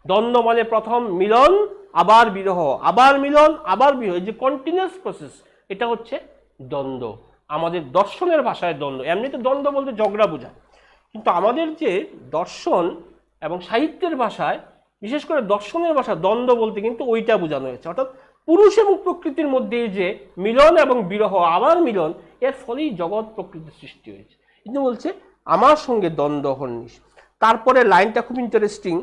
Speaker 2: দ্বন্দ্ব মানে প্রথম মিলন, আবার বিরহ, আবার মিলন, আবার বিরহ, এই যে কন্টিনিউয়াস প্রসেস, এটা হচ্ছে দ্বন্দ্ব। আমাদের দর্শনের ভাষায় দ্বন্দ্ব, এমনিতে দ্বন্দ্ব বলতে ঝগড়া বোঝায়, কিন্তু আমাদের যে দর্শন এবং সাহিত্যের ভাষায়, বিশেষ করে দর্শনের ভাষা, দ্বন্দ্ব বলতে কিন্তু ওইটা বোঝানো হয়েছে। অর্থাৎ পুরুষ এবং প্রকৃতির মধ্যে যে মিলন এবং বিরহ, আবার মিলন, এর ফলেই জগৎ প্রকৃতির সৃষ্টি হয়েছে। কিন্তু বলছে আমার সঙ্গে দ্বন্দ্ব হননিস। তারপরে লাইনটা খুব ইন্টারেস্টিং,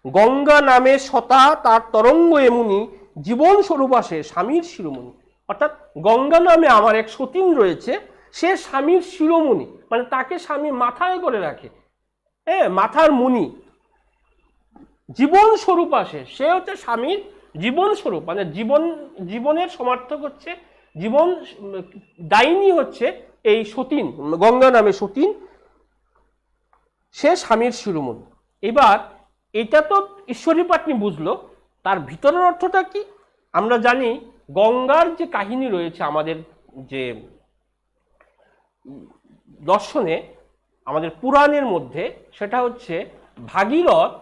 Speaker 2: গঙ্গা নামে সতা তার তরঙ্গ এমনি, জীবন স্বরূপ আসে স্বামীর শিরোমণি। অর্থাৎ গঙ্গা নামে আমার এক সতীন রয়েছে, সে স্বামীর শিরোমণি, মানে তাকে স্বামী মাথায় করে রাখে, হ্যাঁ, মাথার মুনি। জীবন স্বরূপ আসে, সে হচ্ছে স্বামীর জীবন স্বরূপ, মানে জীবনের সমার্থক হচ্ছে, জীবন দায়িনী হচ্ছে এই সতীন, গঙ্গা নামে সতীন, সে স্বামীর শিরোমণি। এবার এটা তো ঈশ্বরী পাটনি বুঝলো, তার ভিতরের অর্থটা কি? আমরা জানি গঙ্গার যে কাহিনী রয়েছে আমাদের যে দর্শনে, আমাদের পুরাণের মধ্যে, সেটা হচ্ছে ভাগীরথ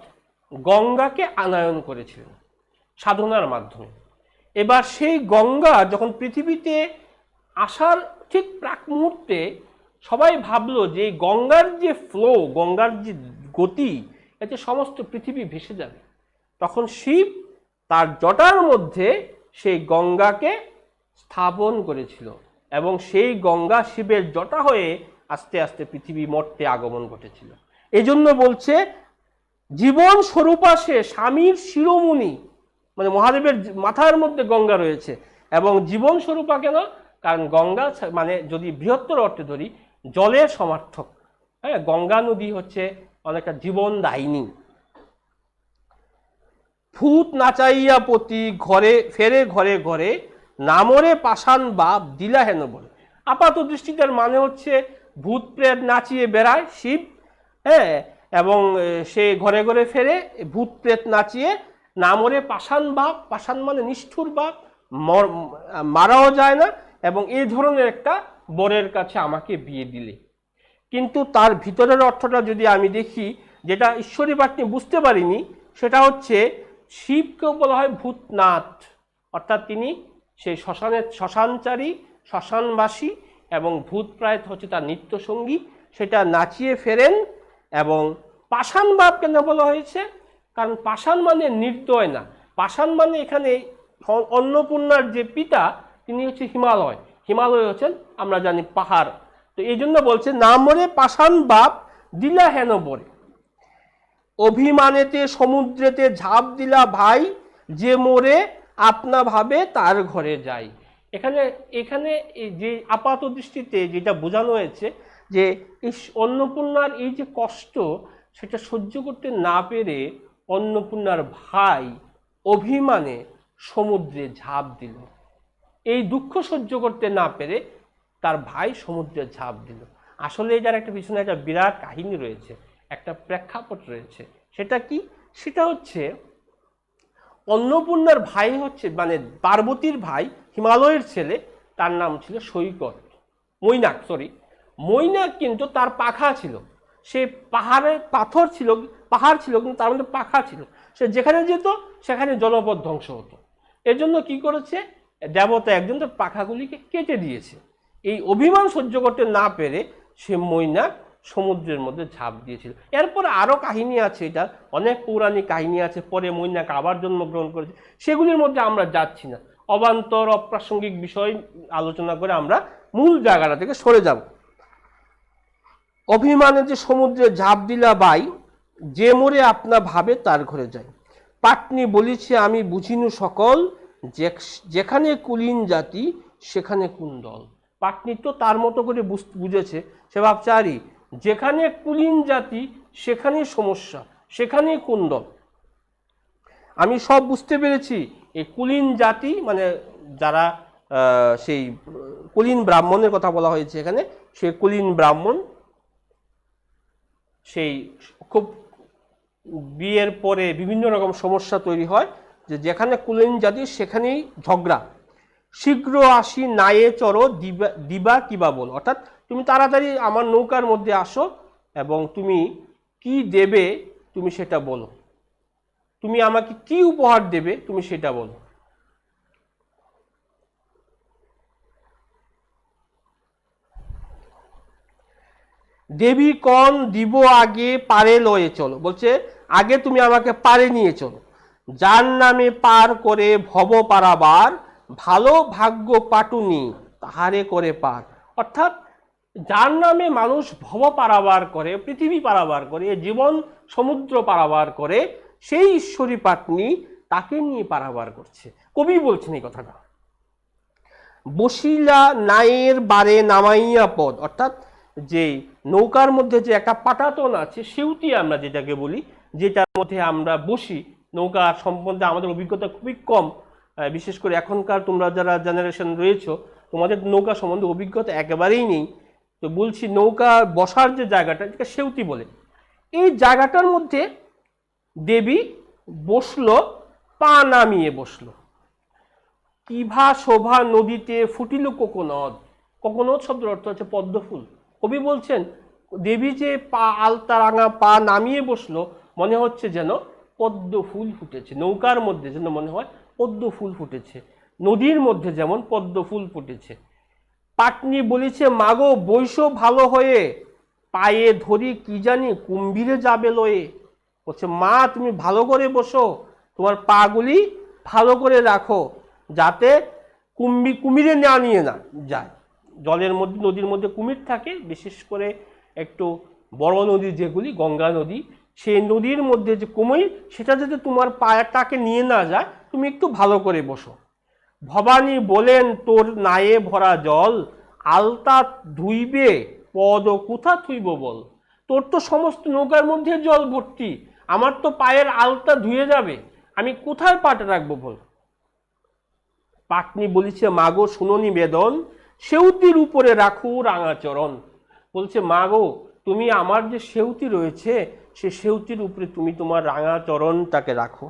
Speaker 2: গঙ্গাকে আনয়ন করেছিলেন সাধনার মাধ্যমে। এবার সেই গঙ্গা যখন পৃথিবীতে আসার ঠিক প্রাক মুহূর্তে সবাই ভাবলো যে গঙ্গার যে ফ্লো, গঙ্গার যে গতি, এতে সমস্ত পৃথিবী ভেসে যাবে। তখন শিব তার জটার মধ্যে সেই গঙ্গাকে স্থাপন করেছিল, এবং সেই গঙ্গা শিবের জটা হয়ে আস্তে আস্তে পৃথিবী মর্তে আগমন ঘটেছিল। এই জন্য বলছে জীবন স্বরূপ আসে স্বামীর শিরোমণি, মানে মহাদেবের মাথার মধ্যে গঙ্গা রয়েছে। এবং জীবন স্বরূপা কেন? কারণ গঙ্গা মানে যদি বৃহত্তর অর্থে ধরি, জলের সমার্থক। হ্যাঁ, গঙ্গা নদী হচ্ছে অনেকটা জীবন দায়িনী। ভূত নাচাইয়া পতি ঘরে ফেরে, ঘরে ঘরে নামরে পাষাণ বাপ দিলা হেন বলে। আপাত দৃষ্টিতে মানে হচ্ছে ভূত প্রেত নাচিয়ে বেড়ায় শিব, হ্যাঁ, এবং সে ঘরে ঘরে ফেরে ভূত প্রেত নাচিয়ে, নামরে পাষাণ বাপ, পাষাণ মানে নিষ্ঠুর বাপ, মারাও যায় না, এবং এই ধরনের একটা বরের কাছে আমাকে বিয়ে দিলে। কিন্তু তার ভিতরের অর্থটা যদি আমি দেখি, যেটা ঈশ্বরী পাটনি বুঝতে পারিনি, সেটা হচ্ছে শিবকেও বলা হয় ভূতনাথ, অর্থাৎ তিনি সেই শ্মশানচারী, শ্মশানবাসী, এবং ভূত প্রায় হচ্ছে তার নিত্যসঙ্গী, সেটা নাচিয়ে ফেরেন। এবং পাষাণ বাপ কেন বলা হয়েছে? কারণ পাষাণ মানে নির্দয় না, পাষাণ মানে এখানে অন্নপূর্ণার যে পিতা তিনি হচ্ছে হিমালয়, হিমালয় হচ্ছেন আমরা জানি পাহাড়। তো এই জন্য বলছে নামরে পাষাণ বাপ দিলা হেন বরে, অভিমানেতে সমুদ্রেতে ঝাঁপ দিলা ভাই, যে মোরে আপনা ভাবে তার ঘরে যাই। এখানে এখানে যে আপাত দৃষ্টিতে যেটা বোঝানো হয়েছে, যে এই অন্নপূর্ণার এই যে কষ্ট, সেটা সহ্য করতে না পেরে অন্নপূর্ণার ভাই অভিমানে সমুদ্রে ঝাঁপ দিল। এই দুঃখ সহ্য করতে না পেরে তার ভাই সমুদ্রে ঝাঁপ দিল। আসলে এটার একটা পিছনে একটা বিরাট কাহিনী রয়েছে, একটা প্রেক্ষাপট রয়েছে। সেটা কি? সেটা হচ্ছে অন্নপূর্ণার ভাই হচ্ছে মানে পার্বতীর ভাই, হিমালয়ের ছেলে, তার নাম ছিল সৈকত, মৈনাক, মৈনাক, কিন্তু তার পাখা ছিল। সে পাহাড়ে পাথর ছিল, পাহাড় ছিল, কিন্তু তার মধ্যে পাখা ছিল। সে যেখানে যেত সেখানে জনপদ ধ্বংস হতো। এর জন্য কি করেছে, দেবতা একজন তার পাখাগুলিকে কেটে দিয়েছে। এই অভিমান সহ্য করতে না পেরে সে মৈনাক সমুদ্রের মধ্যে ঝাঁপ দিয়েছিল। এরপরে আরও কাহিনী আছে, এটা অনেক পৌরাণিক কাহিনী আছে, পরে মৈনাক আবার জন্মগ্রহণ করেছে, সেগুলির মধ্যে আমরা যাচ্ছি না। অবান্তর অপ্রাসঙ্গিক বিষয় আলোচনা করে আমরা মূল জায়গাটা থেকে সরে যাব। অভিমানে যে সমুদ্রে ঝাঁপ দিলা বাই, যে মোরে আপনা ভাবে তার ঘরে যাই। পাটনি বলিছে আমি বুঝিনু সকল, যেখানে কুলীন জাতি সেখানে কুণ্ডল। পাটনি তো তার মতো করে বুঝেছে, সে ভাবছে আরে যেখানে কুলীন জাতি সেখানেই সমস্যা, সেখানেই কুণ্ডল। আমি সব বুঝতে পেরেছি। এই কুলীন জাতি মানে যারা সেই কুলীন ব্রাহ্মণের কথা বলা হয়েছে এখানে, সে কুলীন ব্রাহ্মণ, সেই খুব বিয়ের পরে বিভিন্ন রকম সমস্যা তৈরি হয়, যে যেখানে কুলীন জাতি সেখানেই ঝগড়া, শীঘ্র আসি নায়ে চড়ো দিবা দিবা কিবা বল, অর্থাৎ তুমি তাড়াতাড়ি আমার নৌকার মধ্যে আসো এবং তুমি কি দেবে তুমি সেটা বলো, তুমি আমাকে কি উপহার দেবে তুমি সেটা বলো। দেবী কন দিব আগে পারে লয়ে চলো, বলছে আগে তুমি আমাকে পারে নিয়ে চলো। যার নামে পার করে ভব পারাবার, ভালো ভাগ্য পাটুনি তাহারে করে পার, অর্থাৎ যার নামে মানুষ ভব পারাবার করে, পৃথিবী পারাবার করে, জীবন সমুদ্র পারাবার করে, সেই ঈশ্বরী পাটনি তাকে নিয়ে পারাবার করছে। কবি বলছেন এই কথাটা। বসিলা নায়ের বারে নামাইয়া পদ, অর্থাৎ যে নৌকার মধ্যে যে একটা পাটাতন আছে, সেউতি আমরা যেটাকে বলি, যেটার মধ্যে আমরা বসি, নৌকা সম্বন্ধে আমাদের অভিজ্ঞতা খুবই কম, বিশেষ করে এখনকার তোমরা যারা জেনারেশন রয়েছো তোমাদের নৌকা সম্বন্ধে অভিজ্ঞতা একেবারেই নেই। তো বলছি নৌকা বসার যে জায়গাটা, যেটা সেউতি বলে, এই জায়গাটার মধ্যে দেবী বসলো, পা নামিয়ে বসলো। কিভা শোভা নদীতে ফুটিল কোকোনদ, কোকোনদ শব্দের অর্থ হচ্ছে পদ্মফুল। কবি বলছেন দেবী যে পা আলতা রাঙা পা নামিয়ে বসলো, মনে হচ্ছে যেন পদ্ম ফুল ফুটেছে, নৌকার মধ্যে যেন মনে হয় পদ্ম ফুল ফুটেছে, নদীর মধ্যে যেমন পদ্ম ফুল ফুটেছে। পাটনি বলেছে মাগো বৈশ ভালো হয়ে, পায়ে ধরি কি জানি কুম্ভীরে যাবে লয়ে, বলছে মা তুমি ভালো করে বসো, তোমার পাগুলি ভালো করে রাখো, যাতে কুমিরে না নিয়ে না যায়। জলের মধ্যে নদীর মধ্যে কুমির থাকে, বিশেষ করে একটু বড় নদী যেগুলি, গঙ্গা নদী, সেই নদীর মধ্যে যে কুমির, সেটা যাতে তোমার পায়াটাকে নিয়ে না যায়, তুমি একটু ভালো করে বসো। ভবানী বলেন তোর নায়ে ভরা জল, আলতা ধুইবে পদ কোথা থুইব বল, তোর তো সমস্ত নৌকার মধ্যে জল ভর্তি, আমার তো পায়ের আলতা ধুয়ে যাবে, আমি কোথায় পাটা রাখবো বল। পাটনি বলেছে মাগো শুনো নিবেদন, সেউতির উপরে রাখু রাঙাচরণ, বলছে মাগো তুমি আমার যে সেউতি রয়েছে, সে সেউতির উপরে তুমি তোমার রাঙাচরণটাকে রাখো।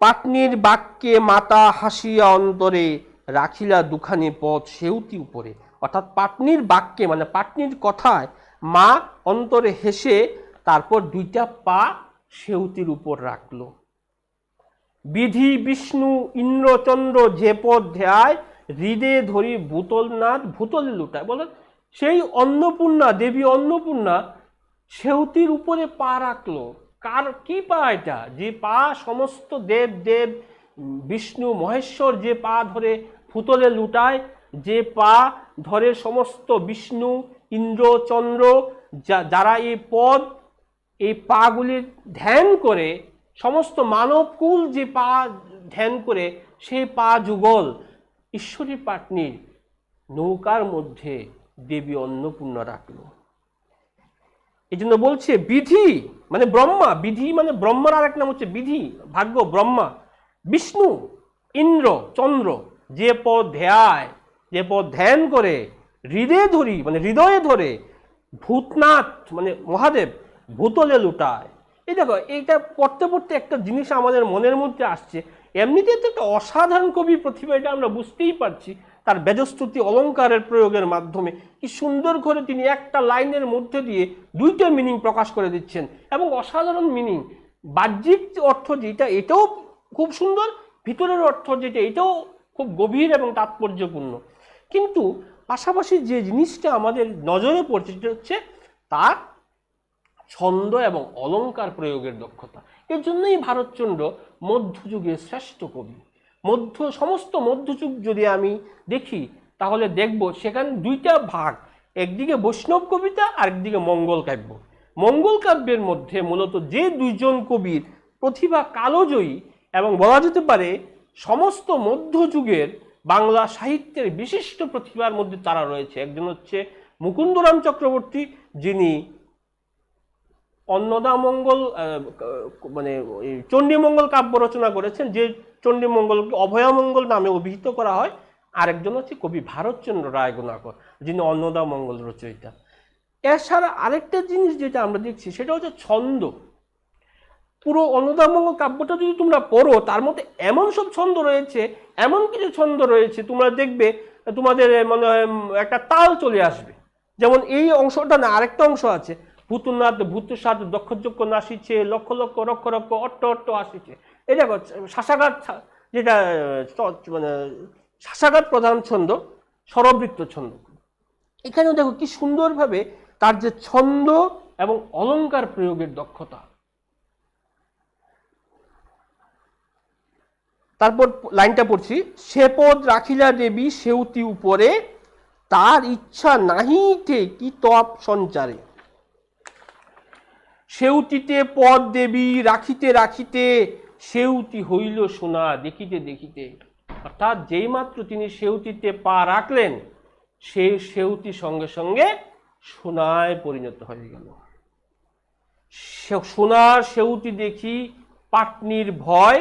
Speaker 2: পাটনির বাক্যে মাতা হাসিয়া অন্তরে, রাখিলা দুখানি পথ সেউতি উপরে, অর্থাৎ পাটনির বাক্যে মানে পাটনির কথায় মা অন্তরে হেসে তারপর দুইটা পা সেউতির উপর রাখলো। বিধি বিষ্ণু ইন্দ্রচন্দ্র যে পদ ধ্যায়, হৃদে ধরি ভূতলনাথ ভূতলে লুটায়, বলে সেই অন্নপূর্ণা দেবী অন্নপূর্ণা সেউতির উপরে পা রাখলো। কার কি পা এটা? যে পা সমস্ত দেব দেব বিষ্ণু মহেশ্বর যে পা ধরে ভূতলে লুটায়, যে পা ধরে সমস্ত বিষ্ণু ইন্দ্র চন্দ্র যারা এই পদ এই পাগুলির ধ্যান করে, সমস্ত মানবকুল যে পা ধ্যান করে, সেই পা যুগল ঈশ্বরী পাটনির নৌকার মধ্যে দেবী অন্নপূর্ণা রাখলো। এই জন্য বলছে বিধি মানে ব্রহ্মা, বিধি মানে ব্রহ্মার আর এক নাম হচ্ছে বিধি, ভাগ্য ব্রহ্মা, বিষ্ণু ইন্দ্র চন্দ্র যে পদ ধ্যায়, যে পদ ধ্যান করে, হৃদয়ে ধরি মানে হৃদয়ে ধরে, ভূতনাথ মানে মহাদেব ভূতলে লুটায়। এই দেখো এইটা পড়তে পড়তে একটা জিনিস আমাদের মনের মধ্যে আসছে, এমনিতে তো একটা অসাধারণ কবি প্রতিভা, এটা আমরা বুঝতেই পারছি তার বেজস্তুতি অলঙ্কারের প্রয়োগের মাধ্যমে কি সুন্দর করে তিনি একটা লাইনের মধ্যে দিয়ে দুইটা মিনিং প্রকাশ করে দিচ্ছেন, এবং অসাধারণ মিনিং। বাহ্যিক অর্থ যেটা এটাও খুব সুন্দর, ভিতরের অর্থ যেটা এটাও খুব গভীর এবং তাৎপর্যপূর্ণ। কিন্তু পাশাপাশি যে জিনিসটা আমাদের নজরে পড়ছে সেটা হচ্ছে তার ছন্দ এবং অলঙ্কার প্রয়োগের দক্ষতা। এর জন্যই ভারতচন্দ্র মধ্যযুগের শ্রেষ্ঠ কবি। সমস্ত মধ্যযুগ যদি আমি দেখি তাহলে দেখব সেখানে দুইটা ভাগ, একদিকে বৈষ্ণব কবিতা আর একদিকে মঙ্গল কাব্য। মঙ্গল কাব্যের মধ্যে মূলত যে দুইজন কবির প্রতিভা কালজয়ী এবং বলা যেতে পারে সমস্ত মধ্যযুগের বাংলা সাহিত্যের বিশিষ্ট প্রতিভার মধ্যে তারা রয়েছে। একজন হচ্ছে মুকুন্দরাম চক্রবর্তী, যিনি অন্নদামঙ্গল মানে চণ্ডীমঙ্গল কাব্য রচনা করেছেন, যে চণ্ডীমঙ্গলকে অভয়ামঙ্গল নামে অভিহিত করা হয়। আরেকজন হচ্ছে কবি ভারতচন্দ্র রায়গুণাকর, যিনি অন্নদামঙ্গল রচয়িতা। এছাড়া আরেকটা জিনিস যেটা আমরা দেখছি সেটা হচ্ছে ছন্দ। পুরো অন্নদামঙ্গল কাব্যটা যদি তোমরা পড়ো, তার মধ্যে এমন সব ছন্দ রয়েছে, এমন কিছু ছন্দ রয়েছে, তোমরা দেখবে তোমাদের মানে একটা তাল চলে আসবে। যেমন এই অংশটা না, আরেকটা অংশ আছে, ভূতনাথ ভূতসাদ দক্ষযজ্ঞ নাসিছে, লক্ষ লক্ষ রক্ষ রক্ষ অট্ট অট্ট আসিছে। এই দেখো শাসাঘাত, যেটা মানে শাসাঘাত প্রধান ছন্দ, স্বরবৃত্ত ছন্দ। এখানেও দেখো কি সুন্দরভাবে তার যে ছন্দ এবং অলংকার প্রয়োগের দক্ষতা। তারপর লাইনটা পড়ছি, সে পদ রাখিলা দেবী সেউতি উপরে, তার ইচ্ছা নাহিতে কি তপ সঞ্চারে। সেউতিতে পদ দেবী রাখিতে রাখিতে, সেউতি হইল সোনা দেখিতে দেখিতে। অর্থাৎ যেই মাত্র তিনি সেউতিতে পা রাখলেন, সেই সেউতি সঙ্গে সঙ্গে সোনায় পরিণত হয়ে গেল। সোনার সেউতি দেখি পাটনির ভয়,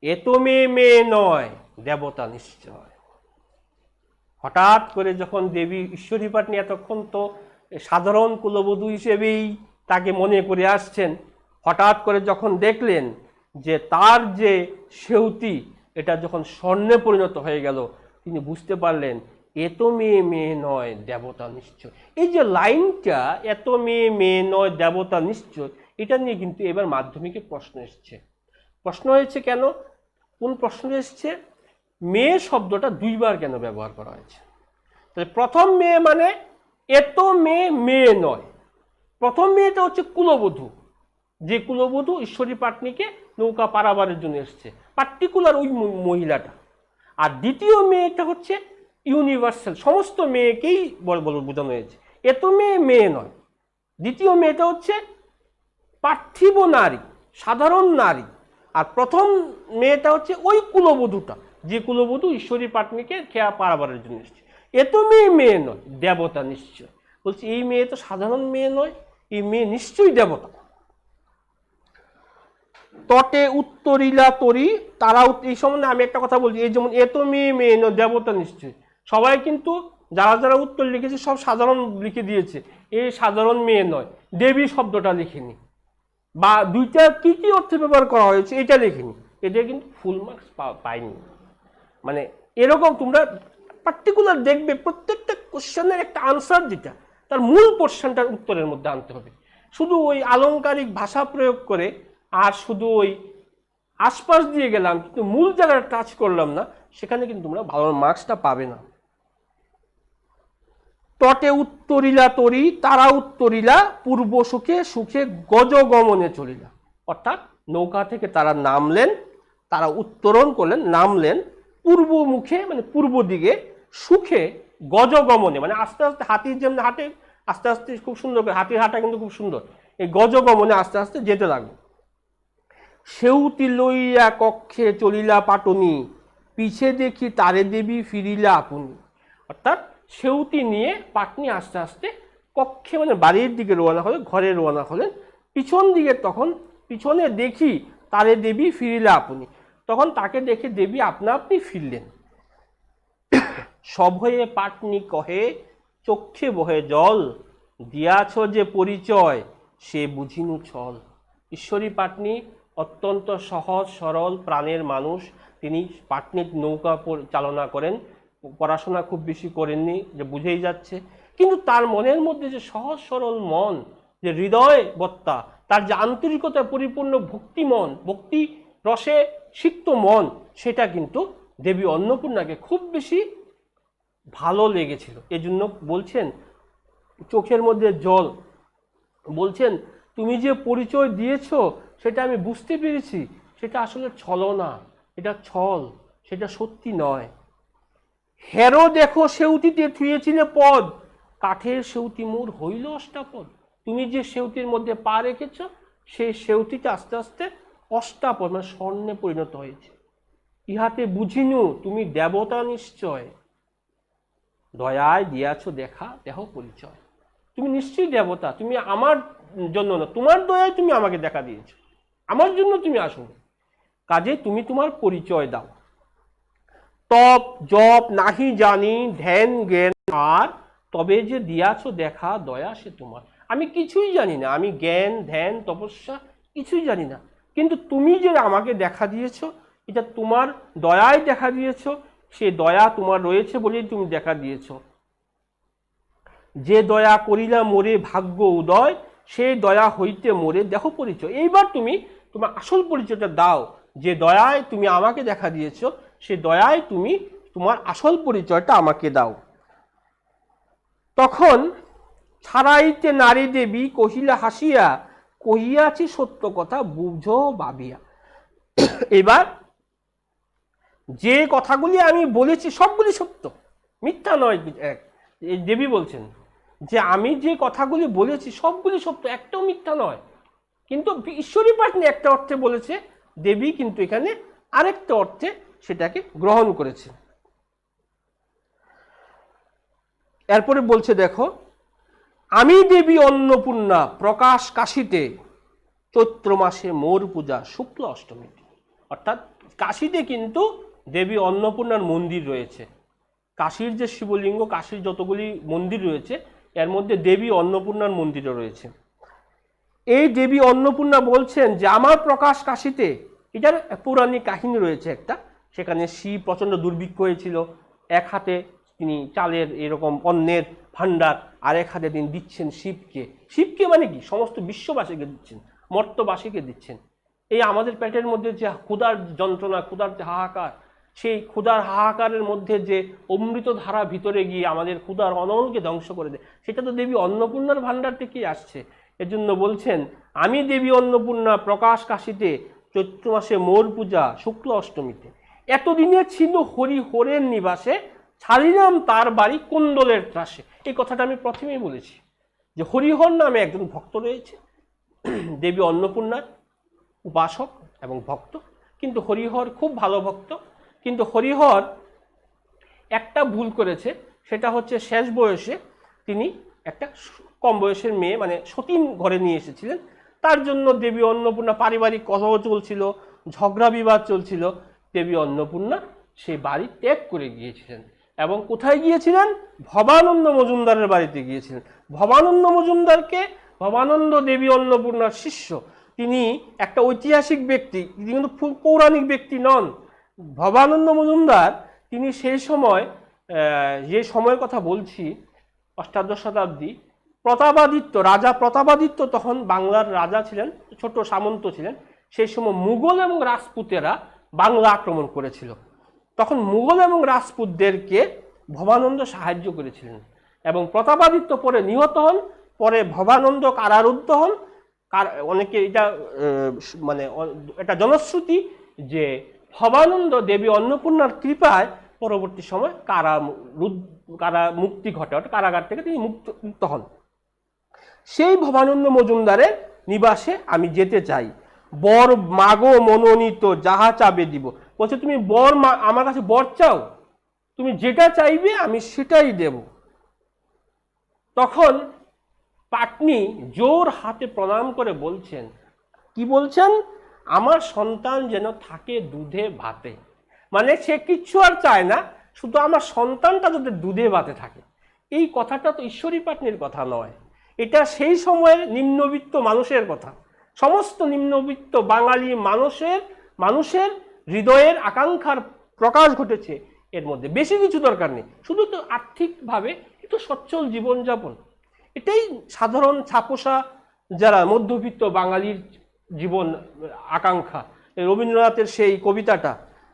Speaker 2: এত মেয়ে মেয়ে নয় দেবতা নিশ্চয়। হঠাৎ করে যখন দেবী ঈশ্বরী পাটনি এতক্ষণ তো সাধারণ কুলবধূ হিসেবেই তাকে মনে করে আসছেন, হঠাৎ করে যখন দেখলেন যে তার যে সেউতি এটা যখন স্বর্ণে পরিণত হয়ে গেল, তিনি বুঝতে পারলেন এত মেয়ে মেয়ে নয় দেবতা নিশ্চয়। এই যে লাইনটা, এত মেয়ে মেয়ে নয় দেবতা নিশ্চয়, এটা নিয়ে কিন্তু এবার মাধ্যমিকে প্রশ্ন এসছে। প্রশ্ন হয়েছে কেন? কোন প্রশ্ন এসছে? মেয়ে শব্দটা দুইবার কেন ব্যবহার করা হয়েছে? তাহলে প্রথম মেয়ে মানে এত মেয়ে মেয়ে নয়। প্রথম মেয়েটা হচ্ছে কুলবধূ, যে কুলবধূ ঈশ্বরী পাটনিকে নৌকা পারাবারের জন্য এসছে, পার্টিকুলার ওই মহিলাটা। আর দ্বিতীয় মেয়েটা হচ্ছে ইউনিভার্সাল, সমস্ত মেয়েকেই বোঝানো হয়েছে, এত মেয়ে মেয়ে নয়। দ্বিতীয় মেয়েটা হচ্ছে পার্থিব নারী, সাধারণ নারী। আর প্রথম মেয়েটা হচ্ছে ওই কুলবধূটা, যে কুলবধূ ঈশ্বরী পাটনিকে খেয়া পারাবারের জন্য এসছে। এত মেয়ে মেয়ে নয় দেবতা নিশ্চয়। বলছে এই মেয়ে তো সাধারণ মেয়ে নয়, এই মেয়ে নিশ্চয়ই দেবতা। তটে উত্তরিলা তরি, তারা এই সম্বন্ধে আমি একটা কথা বলছি, এই যেমন এত মেয়ে মেয়ে নয় দেবতা নিশ্চয়, সবাই কিন্তু যারা যারা উত্তর লিখেছে সব সাধারণ লিখে দিয়েছে, এই সাধারণ মেয়ে নয়, দেবী শব্দটা লিখেনি, বা দুইটা কি কি অর্থে ব্যবহার করা হয়েছে এটা লিখেনি। এটা কিন্তু ফুল মার্কস পাইনি। মানে এরকম তোমরা পার্টিকুলার দেখবে প্রত্যেকটা কোশ্চেনের একটা আনসার যেটা, তার মূল পোর্শনটার উত্তরের মধ্যে আনতে হবে। শুধু ওই আলংকারিক ভাষা প্রয়োগ করে আর শুধু ওই আশপাশ দিয়ে গেলাম কিন্তু মূল জায়গাটা টাচ করলাম না, সেখানে কিন্তু তোমরা ভালো মার্কসটা পাবে না। তটে উত্তরিলা তরি, তারা উত্তরিলা পূর্ব সুখে সুখে গজগমনে চলিলা। অর্থাৎ নৌকা থেকে তারা নামলেন, তারা উত্তরণ করলেন, নামলেন পূর্ব মুখে মানে পূর্ব দিকে, সুখে গজগমনে মানে আস্তে আস্তে, হাতির যেমন হাঁটে আস্তে আস্তে খুব সুন্দর করে, হাতির হাঁটা কিন্তু খুব সুন্দর, এই গজগমনে আস্তে আস্তে যেতে লাগলো। সেউতি লইয়া কক্ষে চলিলা পাটনি, পিছে দেখি তারে দেবী ফিরিলা আপনি। অর্থাৎ সেউতি নিয়ে পাটনি আস্তে আস্তে কক্ষে মানে বাড়ির দিকে রওনা হলেন, ঘরে রওনা হলেন। পিছন দিকে তখন পিছনে দেখি তারে দেবী ফিরিলা আপনি, তখন তাকে দেখে দেবী আপনা আপনি ফিরলেন। সভয়ে পাটনি কহে চক্ষে বহে জল, দিয়াছ যে পরিচয় সে বুঝিনু ছল। ঈশ্বরী পাটনি অত্যন্ত সহজ সরল প্রাণের মানুষ, তিনি পাটনির নৌকা চালনা করেন, পড়াশোনা খুব বেশি করেননি, যে বুঝেই যাচ্ছে, কিন্তু তার মনের মধ্যে যে সহজ সরল মন, যে হৃদয় বত্তা, তার যে আন্তরিকতা পরিপূর্ণ ভক্তি মন, ভক্তি রসে সিক্ত মন, সেটা কিন্তু দেবী অন্নপূর্ণাকে খুব বেশি ভালো লেগেছিল। এজন্য বলছেন চোখের মধ্যে জল, বলছেন তুমি যে পরিচয় দিয়েছ সেটা আমি বুঝতে পেরেছি, সেটা আসলে ছলনা, এটা ছল, সেটা সত্যি নয়। হেরো দেখো সেউতিতে থুয়েছিলে পদ, কাঠের সেউতি মোর হইল অষ্টাপদ। তুমি যে সেউতির মধ্যে পা রেখেছ, সেই সেউতিটা আস্তে আস্তে অষ্টাপদ মানে স্বর্ণে পরিণত হয়েছে। ইহাতে বুঝিনু তুমি দেবতা নিশ্চয়, দয়ায় দিয়াছ দেখা দেহ পরিচয়। তুমি নিশ্চয়ই দেবতা, তুমি আমার জন্য না, তোমার দয়ায় তুমি আমাকে দেখা দিয়েছো, আমার জন্য তুমি আসো, কাজে তুমি তোমার পরিচয় দাও। তপ জপ নাহি জানি ধ্যান জ্ঞান আর, তবে যে দিয়াছ দেখা দয়া সে তোমার। আমি কিছুই জানি না, আমি জ্ঞান ধ্যান তপস্যা কিছুই জানি না, কিন্তু তুমি যে আমাকে দেখা দিয়েছো, এটা তোমার দয়ায় দেখা দিয়েছো, সে দয়া তোমার রয়েছে বলেই তুমি দেখা দিয়েছো। যে দয়া করিলা মোরে ভাগ্য উদয়, সেই দয়া হইতে মোরে দেহ পরিচয়। এইবার তুমি তোমার আসল পরিচয়টা দাও, যে দয়ায় তুমি আমাকে দেখা দিয়েছো, সে দয়ায় তুমি তোমার আসল পরিচয়টা আমাকে দাও। তখন ছাড়াইতে নারী দেবী কহিলা হাসিয়া, কহিয়াছি সত্য কথা বুঝো ভাবিয়া। এবার যে কথাগুলি আমি বলেছি সবগুলি সত্য, মিথ্যা নয়। দেবী বলছেন যে আমি যে কথাগুলি বলেছি সবগুলি সত্য, একটাও মিথ্যা নয়। কিন্তু ঈশ্বরী পাটনি একটা অর্থে বলেছে, দেবী কিন্তু এখানে আরেকটা অর্থে সেটাকে গ্রহণ করেছে। এরপরে বলছে দেখো, আমি দেবী অন্নপূর্ণা প্রকাশ কাশীতে, চৈত্র মাসে মোর পূজা শুক্ল অষ্টমীতে। অর্থাৎ কাশীতে কিন্তু দেবী অন্নপূর্ণার মন্দির রয়েছে। কাশীর যে শিবলিঙ্গ, কাশীর যতগুলি মন্দির রয়েছে এর মধ্যে দেবী অন্নপূর্ণার মন্দিরও রয়েছে। এই দেবী অন্নপূর্ণা বলছেন যে আমার প্রকাশ কাশীতে, এটার পৌরাণিক কাহিনী রয়েছে একটা। সেখানে শিব প্রচণ্ড দুর্ভিক্ষ হয়েছিল, এক হাতে তিনি চালের এরকম অন্নের ভাণ্ডার, আর এক হাতে তিনি দিচ্ছেন শিবকে। শিবকে মানে কি, সমস্ত বিশ্ববাসীকে দিচ্ছেন, মর্তবাসীকে দিচ্ছেন। এই আমাদের পেটের মধ্যে যে ক্ষুধার যন্ত্রণা, ক্ষুধার যে হাহাকার, সেই ক্ষুধার হাহাকারের মধ্যে যে অমৃত ধারা ভিতরে গিয়ে আমাদের ক্ষুধার অনলকে ধ্বংস করে দেয়, সেটা তো দেবী অন্নপূর্ণার ভাণ্ডার থেকেই আসছে। এজন্য বলছেন আমি দেবী অন্নপূর্ণা প্রকাশ কাশীতে, চৈত্র মাসে মোর পূজা শুক্ল অষ্টমীতে। এতদিনে ছিল হরিহরের নিবাসে, ছাড়িলাম তার বাড়ি কুণ্ডলের ত্রাসে। এই কথাটা আমি প্রথমেই বলেছি যে হরিহর নামে একজন ভক্ত রয়েছে, দেবী অন্নপূর্ণার উপাসক এবং ভক্ত। কিন্তু হরিহর খুব ভালো ভক্ত, কিন্তু হরিহর একটা ভুল করেছে, সেটা হচ্ছে শেষ বয়সে তিনি একটা কম বয়সের মেয়ে মানে সতীন ঘরে নিয়ে এসেছিলেন। তার জন্য দেবী অন্নপূর্ণা, পারিবারিক কলহ চলছিল, ঝগড়া বিবাদ চলছিল, দেবী অন্নপূর্ণা সেই বাড়ি ত্যাগ করে গিয়েছিলেন। এবং কোথায় গিয়েছিলেন? ভবানন্দ মজুমদারের বাড়িতে গিয়েছিলেন। ভবানন্দ মজুমদারকে, ভবানন্দ দেবী অন্নপূর্ণার শিষ্য, তিনি একটা ঐতিহাসিক ব্যক্তি, তিনি কিন্তু পৌরাণিক ব্যক্তি নন। ভবানন্দ মজুমদার তিনি সেই সময়, যে সময়ের কথা বলছি অষ্টাদশ শতাব্দী, প্রতাপাদিত্য, রাজা প্রতাপাদিত্য তখন বাংলার রাজা ছিলেন, ছোট সামন্ত ছিলেন। সেই সময় মুঘল এবং রাজপুতেরা বাংলা আক্রমণ করেছিল। তখন মুঘল এবং রাজপুতদেরকে ভবানন্দ সাহায্য করেছিলেন এবং প্রতাপাদিত্য পরে নিহত হন। পরে ভবানন্দ কারারুদ্ধ হন। অনেকে এটা মানে এটা জনশ্রুতি যে ভবানন্দ দেবী অন্নপূর্ণার কৃপায় পরবর্তী সময় কারা মুক্তি ঘটে, অর্থাৎ কারাগার থেকে তিনি মুক্ত হন। সেই ভবানন্দ মজুমদারের নিবাসে আমি যেতে চাই। বর মাগো মনোনীত যাহা চাবে দিব। বলছে তুমি বর আমার কাছে বর চাও, তুমি যেটা চাইবে আমি সেটাই দেব। তখন পাটনি জোর হাতে প্রণাম করে বলছেন, কি বলছেন? আমার সন্তান যেন থাকে দুধে ভাতে। মানে সে কিচ্ছু আর চায় না, শুধু আমার সন্তানটা যাতে দুধে ভাতে থাকে। এই কথাটা তো ঈশ্বরী পাটনির কথা নয়, এটা সেই সময়ের নিম্নবিত্ত মানুষের কথা। সমস্ত নিম্নবিত্ত বাঙালি মানুষের হৃদয়ের আকাঙ্ক্ষার প্রকাশ ঘটেছে এর মধ্যে। বেশি কিছু দরকার নেই, শুধু তো আর্থিকভাবে একটু সচ্ছল জীবনযাপন, এটাই সাধারণ ছাপোষা যারা মধ্যবিত্ত বাঙালির জীবন আকাঙ্ক্ষা। রবীন্দ্রনাথের সেই কবিতাটা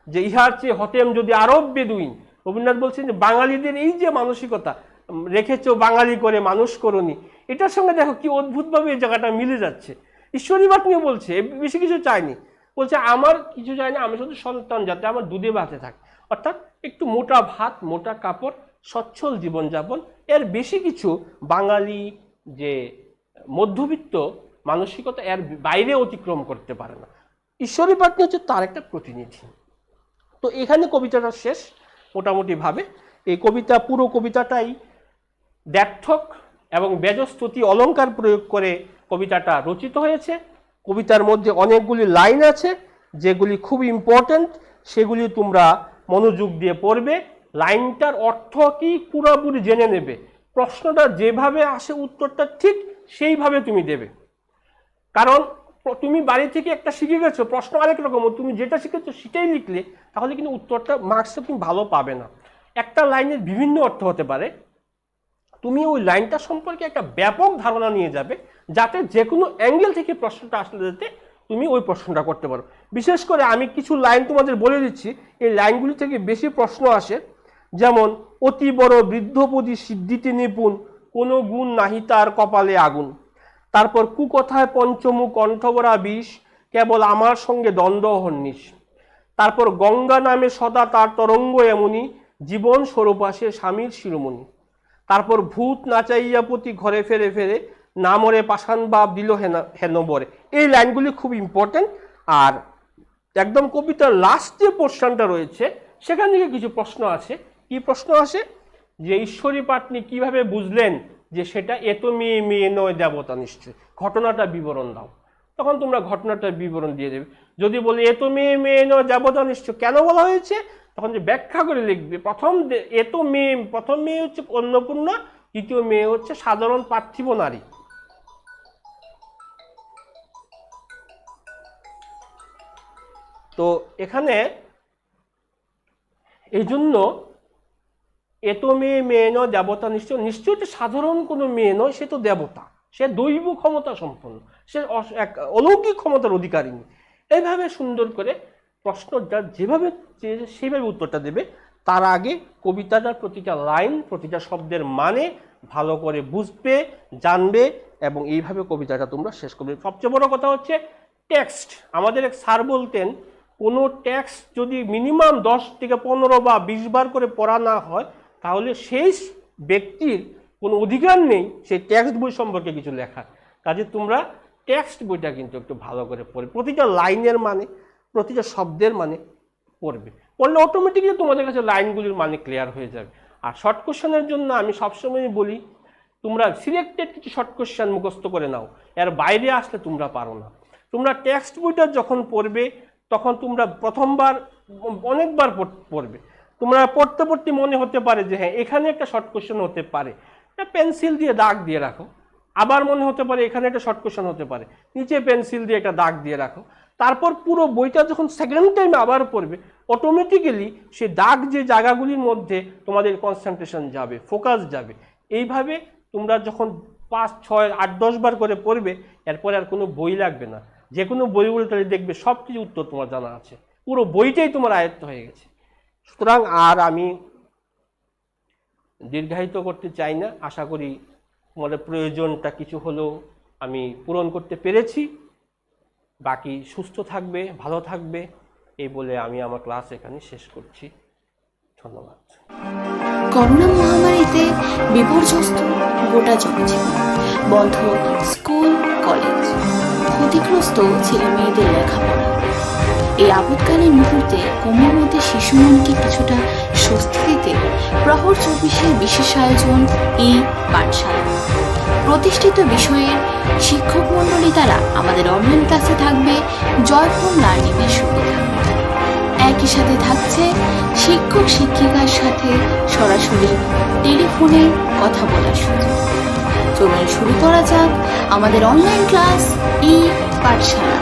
Speaker 2: যে ইহার চেয়ে হতেম যদি আরব বেদুইন, রবীন্দ্রনাথ বলছেন যে বাঙালিদের এই যে মানসিকতা, রেখেছো বাঙালি করে মানুষ করনি, এটার সঙ্গে দেখো কি অদ্ভুতভাবে এই জায়গাটা মিলে যাচ্ছে। ঈশ্বরী পাটনিও বলছে বেশি কিছু চাইনি, বলছে আমার কিছু চাই না, আমি শুধু সন্তান যাতে আমার দুধে ভাতে থাকে। অর্থাৎ একটু মোটা ভাত, মোটা কাপড়, সচ্ছল জীবনযাপন, এর বেশি কিছু বাঙালি যে মধ্যবিত্ত মানসিকতা এর বাইরে অতিক্রম করতে পারে না। ঈশ্বরী পাটনি হচ্ছে তার একটা প্রতিনিধি। তো এখানে কবিতাটা শেষ মোটামুটিভাবে। এই কবিতা, পুরো কবিতাটাই দ্ব্যর্থক এবং বেজস্তুতি অলঙ্কার প্রয়োগ করে কবিতাটা রচিত হয়েছে। কবিতার মধ্যে অনেকগুলি লাইন আছে যেগুলি খুব ইম্পর্ট্যান্ট, সেগুলি তোমরা মনোযোগ দিয়ে পড়বে। লাইনটার অর্থ কি পুরোপুরি জেনে নেবে, প্রশ্নটা যেভাবে আসে উত্তরটা ঠিক সেইভাবে তুমি দেবে। কারণ তুমি বাড়ি থেকে একটা শিখে গেছো, প্রশ্ন আরেক রকম, তুমি যেটা শিখেছো সেটাই লিখলে, তাহলে কিন্তু উত্তরটা মার্কসে তুমি ভালো পাবে না। একটা লাইনের বিভিন্ন অর্থ হতে পারে, তুমি ওই লাইনটা সম্পর্কে একটা ব্যাপক ধারণা নিয়ে যাবে, যাতে যে কোনো অ্যাঙ্গেল থেকে প্রশ্নটা আসলে যেতে তুমি ওই প্রশ্নটা করতে পারো। বিশেষ করে আমি কিছু লাইন তোমাদের বলে দিচ্ছি, এই লাইনগুলি থেকে বেশি প্রশ্ন আসে। যেমন, অতি বড় বৃদ্ধপতি সিদ্ধিতে নিপুণ, কোনো গুণ নাহি তার কপালে আগুন। তারপর, কুকথায় পঞ্চমুখ কণ্ঠভরা বিষ, কেবল আমার সঙ্গে দ্বন্দ্ব হন্নিস। তারপর, গঙ্গা নামে সদা তার তরঙ্গ এমনি, জীবন স্বরূপ আসে স্বামীর শিরোমণি। তারপর, ভূত নাচাইয়া প্রতি ঘরে ফেরে ফেরে, না মরে পাষাণ বাপ দিল হেন বরে। এই লাইনগুলি খুব ইম্পর্টেন্ট। আর একদম কবিতার লাস্ট যে পোর্শনটা রয়েছে, সেখান থেকে কিছু প্রশ্ন আছে। কি প্রশ্ন আসে? যে ঈশ্বরী পাটনি কিভাবে বুঝলেন যে সেটা এত মেয়ে মেয়ে নয় দেবতা নিশ্চয়, ঘটনাটা বিবরণ দাও। তখন তোমরা ঘটনাটার বিবরণ দিয়ে দেবে। যদি বলি এত মেয়ে মেয়ে নয় দেবতা নিশ্চয় কেন বলা হয়েছে, তখন যে ব্যাখ্যা করে লিখবে। প্রথম মেয়ে হচ্ছে অন্নপূর্ণা, দ্বিতীয় মেয়ে হচ্ছে সাধারণ পার্থিব নারী। তো এখানে এই জন্য এত মেয়ে মেয়ে নয় দেবতা নিশ্চয়, নিশ্চয় যে সাধারণ কোনো মেয়ে নয়, সে তো দেবতা, সে দৈব ক্ষমতা সম্পন্ন, সে এক অলৌকিক ক্ষমতার অধিকারিণী। এইভাবে সুন্দর করে প্রশ্নটা যেভাবে সেইভাবে উত্তরটা দেবে। তার আগে কবিতাটার প্রতিটা লাইন, প্রতিটা শব্দের মানে ভালো করে বুঝবে, জানবে, এবং এইভাবে কবিতাটা তোমরা শেষ করবে। সবচেয়ে বড় কথা হচ্ছে টেক্সট। আমাদের এক স্যার বলতেন, কোনো টেক্সট যদি মিনিমাম 10 থেকে 15 বা 20 বার করে পড়া না হয়, তাহলে সেই ব্যক্তির কোনো অধিকার নেই সেই টেক্সট বই সম্পর্কে কিছু লেখার। কাজে তোমরা টেক্সট বইটা কিন্তু একটু ভালো করে পড়বে, প্রতিটা লাইনের মানে, প্রতিটা শব্দের মানে পড়বে। পড়লে অটোমেটিকলি তোমাদের কাছে লাইনগুলির মানে ক্লিয়ার হয়ে যাবে। আর শর্ট কোশ্চেনের জন্য আমি সবসময় বলি, তোমরা সিলেক্টেড কিছু শর্ট কোশ্চেন মুখস্থ করে নাও, এর বাইরে আসলে তোমরা পারো না। তোমরা টেক্সট বইটা যখন পড়বে, তখন তোমরা প্রথমবার অনেকবার পড়বে। তোমরা পড়তে পড়তে মনে হতে পারে যে হ্যাঁ, এখানে একটা শর্ট কোশ্চেন হতে পারে, পেন্সিল দিয়ে দাগ দিয়ে রাখো। আবার মনে হতে পারে এখানে একটা শর্ট কোশ্চেন হতে পারে, নিচে পেন্সিল দিয়ে একটা দাগ দিয়ে রাখো। তারপর পুরো বইটা যখন সেকেন্ড টাইম আবার পড়বে, অটোমেটিক্যালি সে দাগ যে জায়গাগুলির মধ্যে তোমাদের কনসেন্ট্রেশন যাবে, ফোকাস যাবে। এইভাবে তোমরা যখন 5, 6, 8, 10 বার করে পড়বে, এরপরে আর কোনো বই লাগবে না। যে কোনো বই উল্টালে দেখবে সব কিছু উত্তর তোমার জানা আছে, পুরো বইটাই তোমার আয়ত্ত হয়ে গেছে। সুতরাং আর আমি দীর্ঘায়িত করতে চাই না। আশা করি তোমাদের প্রয়োজনটা কিছু হলেও আমি পূরণ করতে পেরেছি। বাকি সুস্থ থাকবে, ভালো থাকবে, এই বলে আমি আমার ক্লাস এখানে শেষ করছি। ধন্যবাদ।
Speaker 1: করোনা মহামারীতে বিপর্যস্ত গোটা জনজীবন, বন্ধ স্কুল কলেজ, ক্ষতিগ্রস্ত ছেলে মেয়েদের লেখাপড়া। এই আপৎকালীন মুহূর্তে কোমলমতি শিশু মনকে কিছুটা স্বস্তি দিতে প্রহর 24-এর বিশেষ আয়োজন এই পাঠশালা। প্রতিষ্ঠিত বিষয়ের শিক্ষক মণ্ডলী দ্বারা আমাদের অনলাইন ক্লাসে থাকবে জয়ফুল লার্নিংয়ের সুবিধা। একই সাথে থাকছে শিক্ষক শিক্ষিকার সাথে সরাসরি টেলিফোনে কথা বলার সুযোগ। চলুন শুরু করা যাক আমাদের অনলাইন ক্লাস এই পাঠশালা।